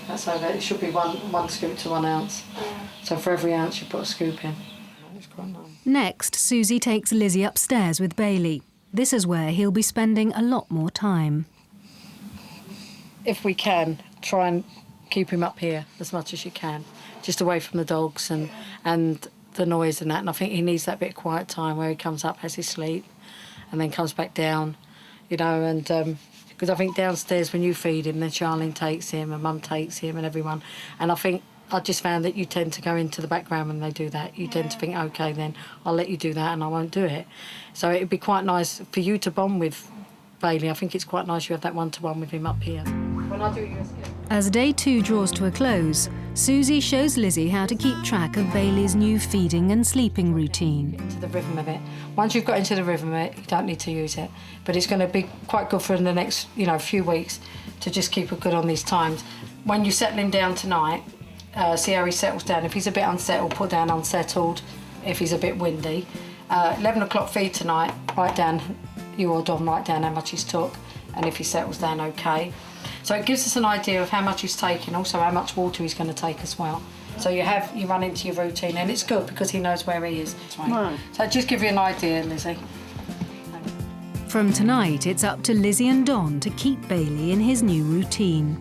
It should be one scoop to 1 ounce. Yeah. So for every ounce you put a scoop in. Next, Susie takes Lizzy upstairs with Bailey. This is where he'll be spending a lot more time. If we can, try and keep him up here as much as you can, just away from the dogs and the noise and that. And I think he needs that bit of quiet time where he comes up, has his sleep, and then comes back down, you know, and Because I think downstairs when you feed him, then Charlene takes him and Mum takes him and everyone. And I think I just found that you tend to go into the background when they do that. You tend to think, OK, then I'll let you do that and I won't do it. So it'd be quite nice for you to bond with Bailey. I think it's quite nice you have that one-to-one with him up here. When I do yours, As day 2 draws to a close, Susie shows Lizzy how to keep track of Bailey's new feeding and sleeping routine. Into the rhythm of it. Once you've got into the rhythm of it, you don't need to use it. But it's going to be quite good for the next, few weeks to just keep it good on these times. When you settle him down tonight, see how he settles down. If he's a bit unsettled, put down unsettled. If he's a bit windy. 11 o'clock feed tonight, write down, you or Dom, write down how much he's took and if he settles down okay. So it gives us an idea of how much he's taking, also how much water he's going to take as well. So you run into your routine, and it's good because he knows where he is. Right. So just give you an idea, Lizzy. From tonight, it's up to Lizzy and Don to keep Bailey in his new routine.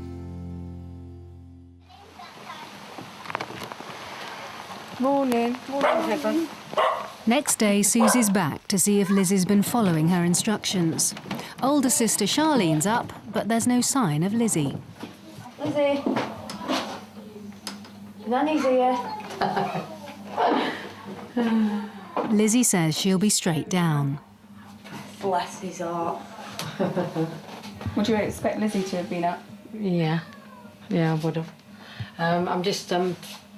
Morning. Morning, Heaven. Next day, Susie's back to see if Lizzy's been following her instructions. Older sister Charlene's up, but there's no sign of Lizzy. Lizzy. Nanny's here. Lizzy says she'll be straight down. Bless his heart. Would you expect Lizzy to have been up? Yeah, I would have. I'm just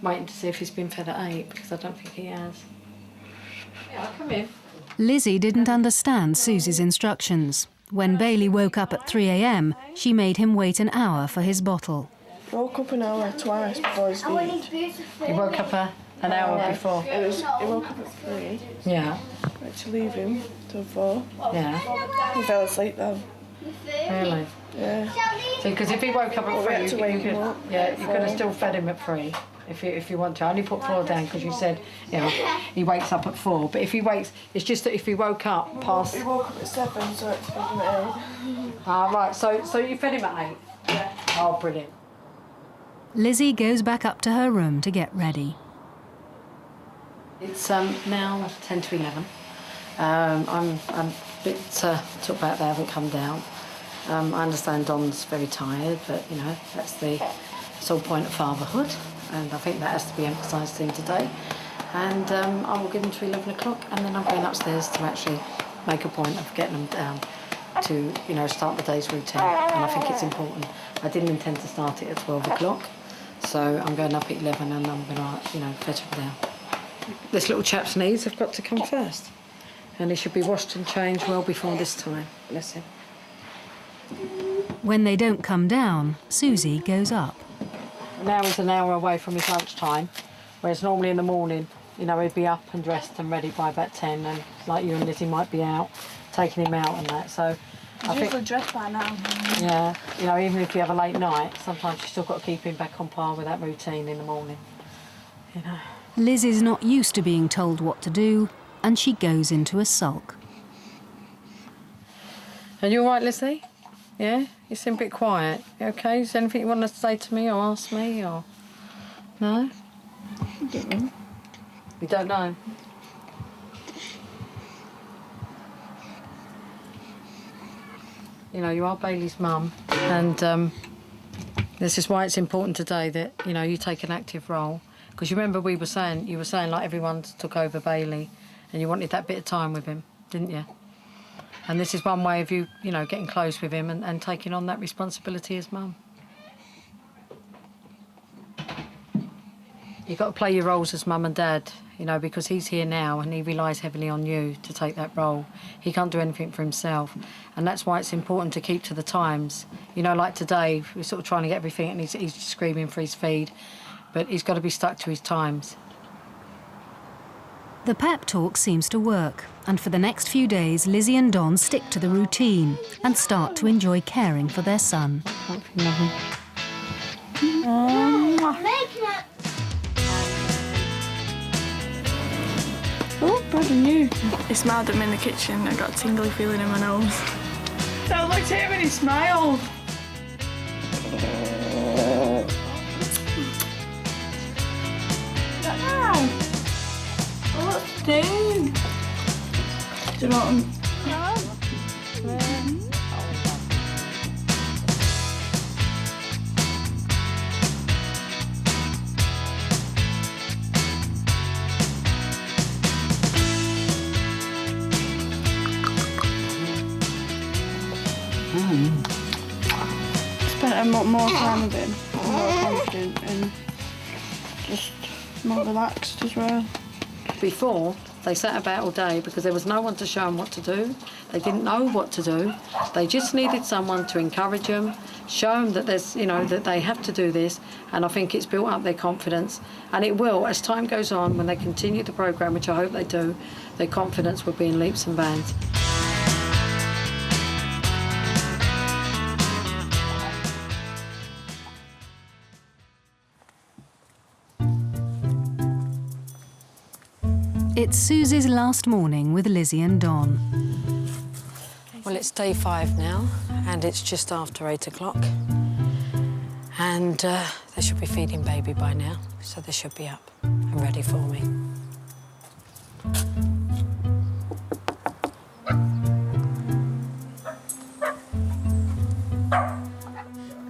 waiting to see if he's been fed at 8 because I don't think he has. Yeah, I'll come in. Lizzy didn't understand Susie's instructions. When Bailey woke up at 3 a.m, she made him wait an hour for his bottle. I woke up an hour twice before his feed. He woke up an hour before? He woke up at 3. Yeah. I had to leave him till 4. Yeah. He fell asleep then. Really? Yeah. See, because if he woke up at 3, had to wake him up you could have still fed him at 3. If you want to. I only put 4 down because you said, he wakes up at 4. But if he wakes, it's just that if he woke up past... He woke up at 7, so I had to feed him at 8. Ah, right. So you fed him at 8? Yeah. Oh, brilliant. Lizzy goes back up to her room to get ready. It's now 10 to 11. I'm a bit took back they haven't come down. I understand Don's very tired, but, that's the sole point of fatherhood. And I think that has to be emphasised to him today. And I will give him to 11 o'clock, and then I'm going upstairs to actually make a point of getting them down to, start the day's routine. And I think it's important. I didn't intend to start it at 12 o'clock, so I'm going up at 11 and I'm going to, fetch them down. This little chap's needs have got to come first. And he should be washed and changed well before this time. Bless him. When they don't come down, Susie goes up. Now he's an hour away from his lunchtime, whereas normally in the morning, he'd be up and dressed and ready by about 10, and like you and Lizzy might be out, taking him out and that. So He's usually dressed by now. Yeah, even if you have a late night, sometimes you've still got to keep him back on par with that routine in the morning. Lizzy's not used to being told what to do, and she goes into a sulk. Are you all right, Lizzy? Yeah? You seem a bit quiet. You okay? Is there anything you want to say to me or ask me, or...? No? I don't know. You don't know? You are Bailey's mum, and this is why it's important today that, you take an active role. Because you remember you were saying like everyone took over Bailey, and you wanted that bit of time with him, didn't you? And this is one way of you, getting close with him and taking on that responsibility as mum. You've got to play your roles as mum and dad, because he's here now and he relies heavily on you to take that role. He can't do anything for himself. And that's why it's important to keep to the times. Like today, we're sort of trying to get everything and he's screaming for his feed, but he's got to be stuck to his times. The pep talk seems to work, and for the next few days, Lizzy and Don stick to the routine and start to enjoy caring for their son. Oh, brand new. He smiled at me in the kitchen. I got a tingly feeling in my nose. Sounds like him when he smiled. What's doing? Do you know what spend more time with him. I'm more confident and just more relaxed as well. Before, they sat about all day because there was no one to show them what to do. They didn't know what to do. They just needed someone to encourage them, show them that there's, you know, that they have to do this. And I think it's built up their confidence. And it will, as time goes on, when they continue the programme, which I hope they do, their confidence will be in leaps and bounds. It's Susie's last morning with Lizzy and Don. Well, it's day 5 now, and it's just after 8 o'clock. And they should be feeding baby by now, so they should be up and ready for me.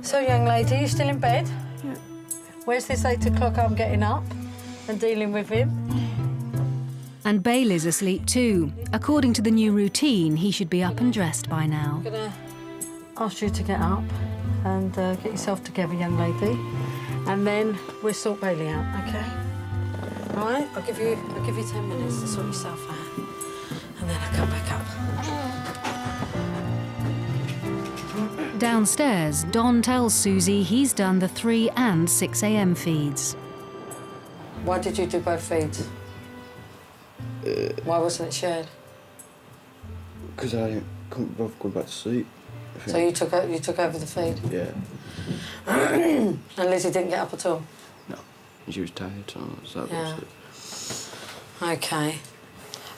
So, young lady, you still in bed? Yeah. Where's this 8 o'clock I'm getting up and dealing with him? And Bailey's asleep too. According to the new routine, he should be up and dressed by now. I'm gonna ask you to get up and get yourself together, young lady, and then we'll sort Bailey out, okay? All right, I'll give you 10 minutes to sort yourself out, and then I'll come back up. Downstairs, Don tells Susie he's done the 3 and 6 a.m. feeds. Why did you do both feeds? Why wasn't it shared? Because I couldn't both go back to sleep. So you took over the feed? Yeah. And Lizzy didn't get up at all? No. She was tired, so that Yeah. was it. Okay.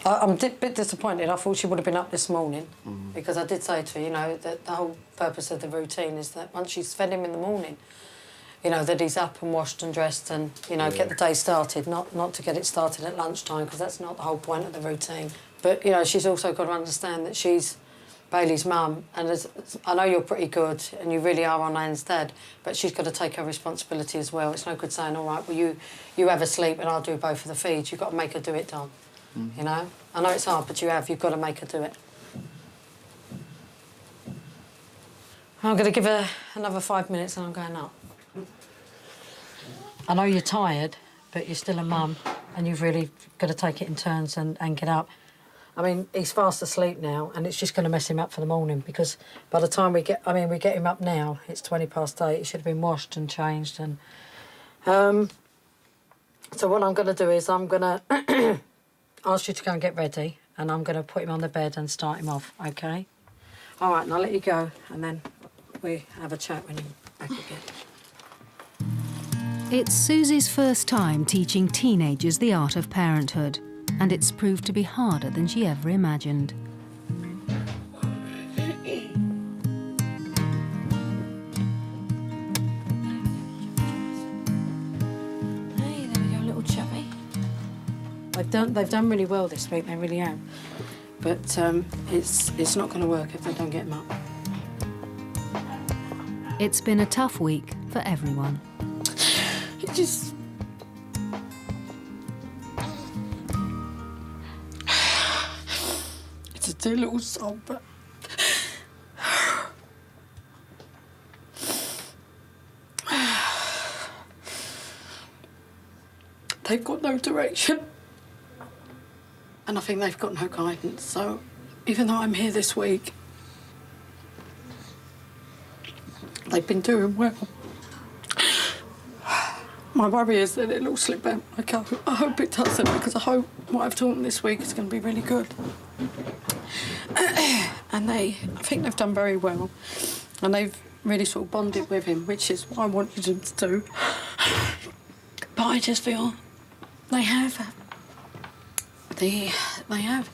I'm a bit disappointed. I thought she would have been up this morning because I did say to her, you know, that the whole purpose of the routine is that once she's fed him in the morning, you know, that he's up and washed and dressed and, you know, get the day started, not to get it started at lunchtime because that's not the whole point of the routine. But, you know, she's also got to understand that she's Bailey's mum and I know you're pretty good and you really are on Anne's dad, but she's got to take her responsibility as well. It's no good saying, all right, well, you have a sleep and I'll do both of the feeds. You've got to make her do it, Don. You know? I know it's hard, but you've got to make her do it. I'm going to give her another 5 minutes and I'm going up. I know you're tired, but you're still a mum and you've really got to take it in turns and get up. I mean, he's fast asleep now and it's just going to mess him up for the morning because by the time we get him up now, it's 8:20. He should have been washed and changed. And so what I'm going to do is I'm going to ask you to go and get ready and I'm going to put him on the bed and start him off, OK? All right, and I'll let you go and then we have a chat when you're back again. It's Susie's first time teaching teenagers the art of parenthood, and it's proved to be harder than she ever imagined. Hey, there we go, little chubby. They've done really well this week, they really have. But it's not going to work if they don't get him up. It's been a tough week for everyone. Just... It's a dear little soul, but... They've got no direction. And I think they've got no guidance, so even though I'm here this week, they've been doing well. My worry is that it'll all slip out my go. I hope it doesn't, because I hope what I've taught them this week is going to be really good. And I think they've done very well. And they've really sort of bonded with him, which is what I wanted them to do. But I just feel they have. They have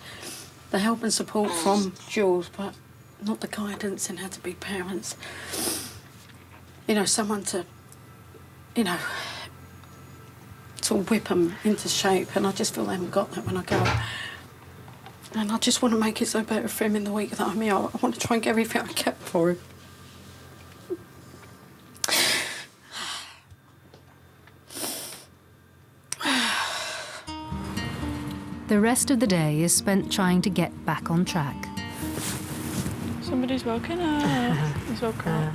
the help and support from Jules, but not the guidance in how to be parents. You know, someone to, you know, sort of whip them into shape, and I just feel they haven't got that when I go. And I just want to make it so better for him in the week that I'm here. I want to try and get everything I can for him. The rest of the day is spent trying to get back on track. Somebody's woken up. He's woken up.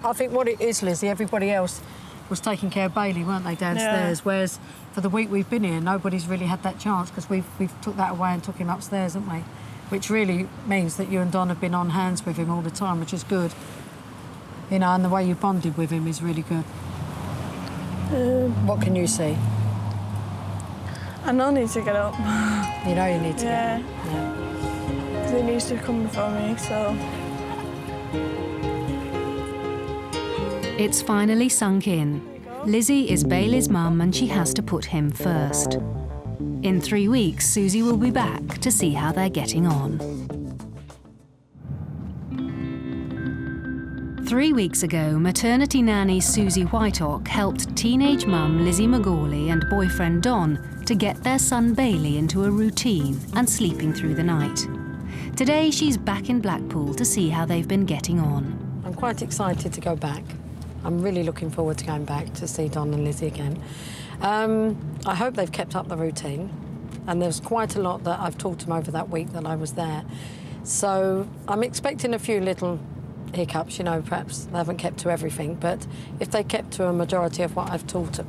I think what it is, Lizzie, everybody else was taking care of Bailey, weren't they, downstairs? Yeah. Whereas for the week we've been here, nobody's really had that chance because we've took that away and took him upstairs, haven't we? Which really means that you and Don have been on hands with him all the time, which is good. You know, and the way you bonded with him is really good. What can you see? I know I need to get up. You know you need to get up. Yeah. Because he needs to come before me, so... It's finally sunk in. Lizzy is Bailey's mum and she has to put him first. In 3 weeks, Susie will be back to see how they're getting on. 3 weeks ago, maternity nanny Susie Whitehawk helped teenage mum Lizzy McGawley and boyfriend Don to get their son Bailey into a routine and sleeping through the night. Today, she's back in Blackpool to see how they've been getting on. I'm quite excited to go back. I'm really looking forward to going back to see Don and Lizzy again. I hope they've kept up the routine, and there's quite a lot that I've taught them over that week that I was there. So I'm expecting a few little hiccups, you know, perhaps they haven't kept to everything, but if they kept to a majority of what I've taught them,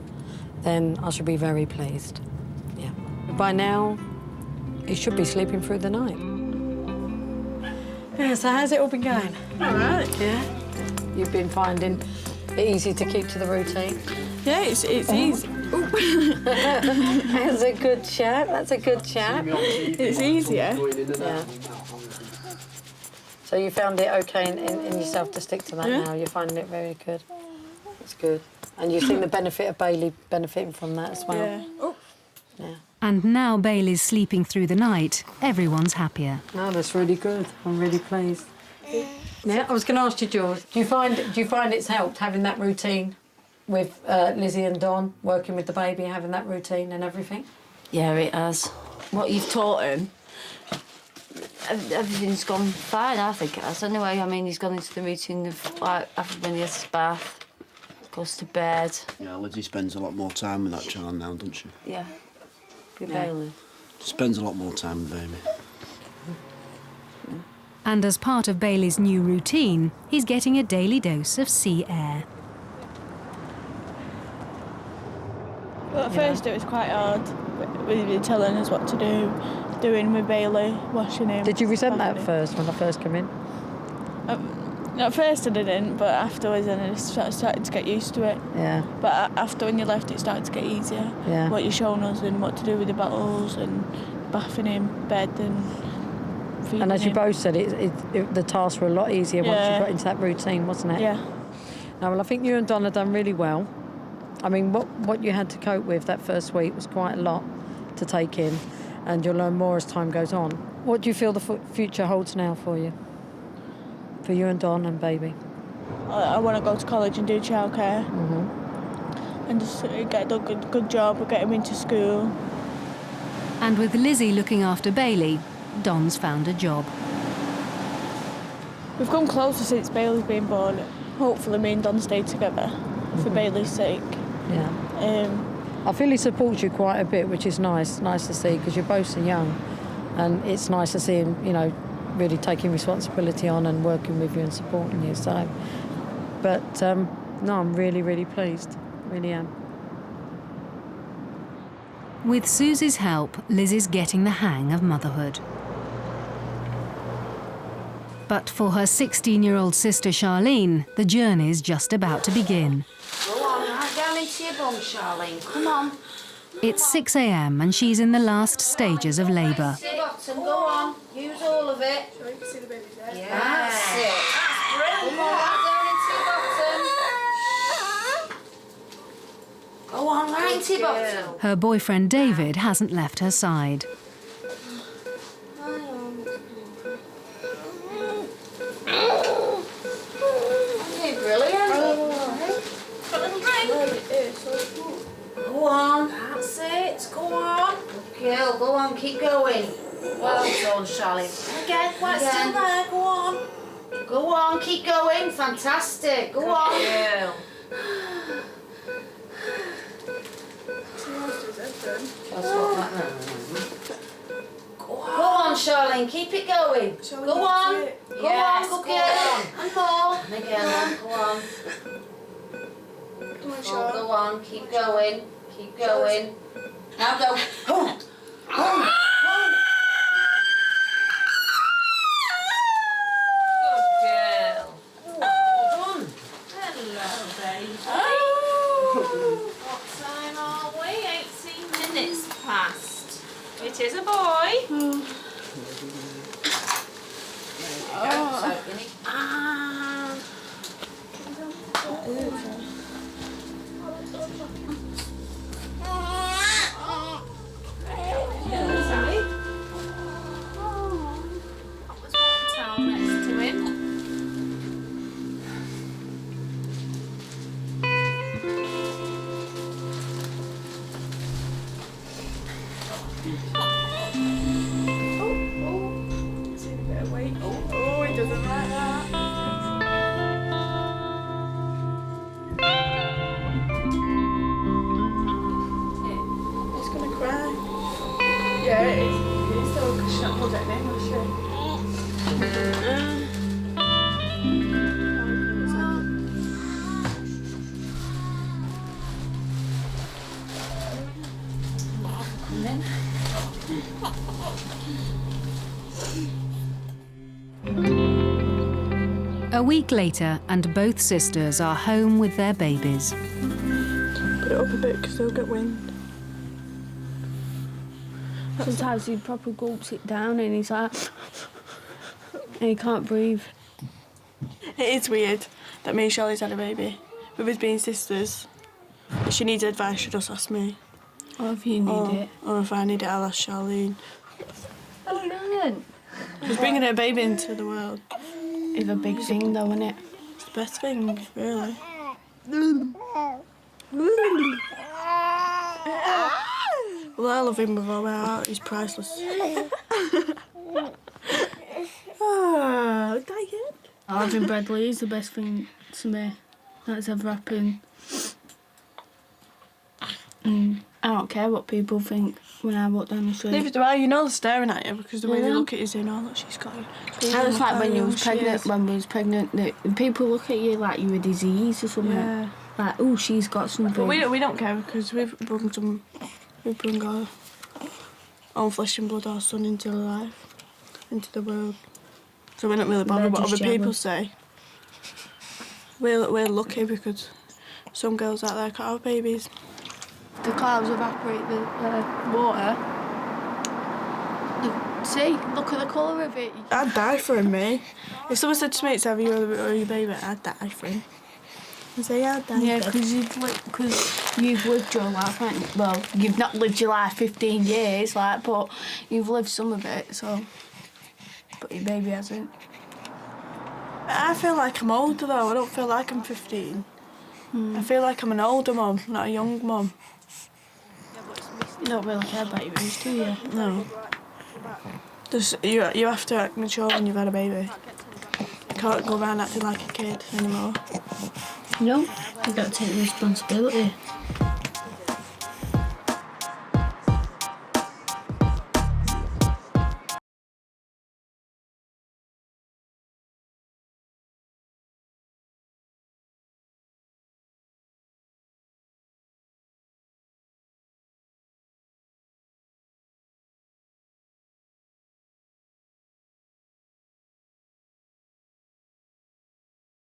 then I should be very pleased. Yeah. By now, he should be sleeping through the night. Yeah, so how's it all been going? All right. Yeah? You've been finding it easy to keep to the routine? Yeah, it's easy. That's a good chat. That's a good chat. It's easier. Yeah. So you found it okay in yourself to stick to that now? You're finding it very good? That's good. And you've seen the benefit of Bailey benefiting from that as well? Yeah. Yeah. And now Bailey's sleeping through the night, everyone's happier. No, that's really good. I'm really pleased. Yeah, I was going to ask you, George, do you find it's helped having that routine with Lizzy and Don, working with the baby, having that routine and everything? Yeah, it has. What you've taught him, everything's gone fine, I think it has. Anyway, I mean, he's gone into the routine of, like, after when he has his bath, goes to bed. Yeah, Lizzy spends a lot more time with that child now, doesn't she? Yeah. Bailey. Spends a lot more time with baby. And as part of Bailey's new routine, he's getting a daily dose of sea air. Well, at first it was quite hard with you telling us what to do, doing with Bailey, washing him. Did you resent that at first, when I first came in? At first I didn't, but afterwards then I just started to get used to it. Yeah. But after when you left it started to get easier. Yeah. What you're showing us and what to do with the bottles and bathing him, bed and feeding And as you him. both said, the tasks were a lot easier once you got into that routine, wasn't it? Yeah. No, well, I think you and Don have done really well. I mean, what you had to cope with that first week was quite a lot to take in, and you'll learn more as time goes on. What do you feel the future holds now for you? For you and Don and baby? I want to go to college and do childcare. And just get a good job, get him into school. And with Lizzy looking after Bailey, Don's found a job. We've come closer since Bailey's been born. Hopefully me and Don stay together for Bailey's sake. Yeah. I feel he supports you quite a bit, which is nice to see, because you're both so young, and it's nice to see him, you know, really taking responsibility on and working with you and supporting you. So, but no, I'm really, really pleased. Really am. With Susie's help, Lizzie's getting the hang of motherhood. But for her 16-year-old sister Charlene, the journey's just about to begin. Go on, right down into your bum, Charlene. Come on. It's 6 a.m. and she's in the last stages of labour. Your bottom, go on. Use all of it. Yeah. That's it. That's brilliant. Come on, right down into your bottom. Go on, right into your bottom. Her boyfriend David hasn't left her side. Go on, that's it, go on. Girl, go on, keep going. Well done, Charlie. Again, well, it's still there, go on. Go on, keep going, fantastic, go on. Girl. Go on, Charlene, keep it going. Go on. Go on, good girl. And more. And again, go on. Come on, Oh, go on, keep going. Keep going. Now go. Home. Home. Home. Good girl. Well done. Hello, baby. Oh. What time are we? 18 minutes past. It is a boy. Towel next to him. Oh, he doesn't like that. He's gonna cry. Yeah, it is. It is though, because she's not pulled it in, was she? A week later, and both sisters are home with their babies. Put it up a bit because they'll get wind. Sometimes he proper gulps it down and he's like... and he can't breathe. It is weird that me and Charlie's had a baby. With us being sisters, if she needs advice, she'll just ask me. Or if you need it. Or if I need it, I'll ask Charlene. Oh, brilliant. She's bringing her baby into the world. It's a big thing though, isn't it? It's the best thing, really. Well, I love him with all my heart. He's priceless. Oh, dang it. Having Bradley is the best thing to me that's ever happened. I don't care what people think when I walk down the street. Neither do I. You know they're staring at you because the way they look at you saying, oh, look, she's got you. I was like when you was pregnant, when we was pregnant, people look at you like you're a disease or something. Yeah. Like, oh, she's got something. But we don't care because we've brought our own flesh and blood, our son, into life, into the world. So we're not really bothered what other people say. We're lucky because some girls out there can't have babies. The clouds evaporate the water. See, look at the colour of it. I'd die for him, mate. If someone said to me it's either you or your baby, I'd die for him. I'd say, yeah, I'd die. Yeah, because you've lived your life, haven't you? Well, you've not lived your life 15 years, like, but you've lived some of it, so. But your baby hasn't. I feel like I'm older though. I don't feel like I'm 15. I feel like I'm an older mum, not a young mum. You don't really care about your age, do you? No. Just, you have to act mature when you've had a baby. You can't go around acting like a kid anymore. No, you've got to take the responsibility.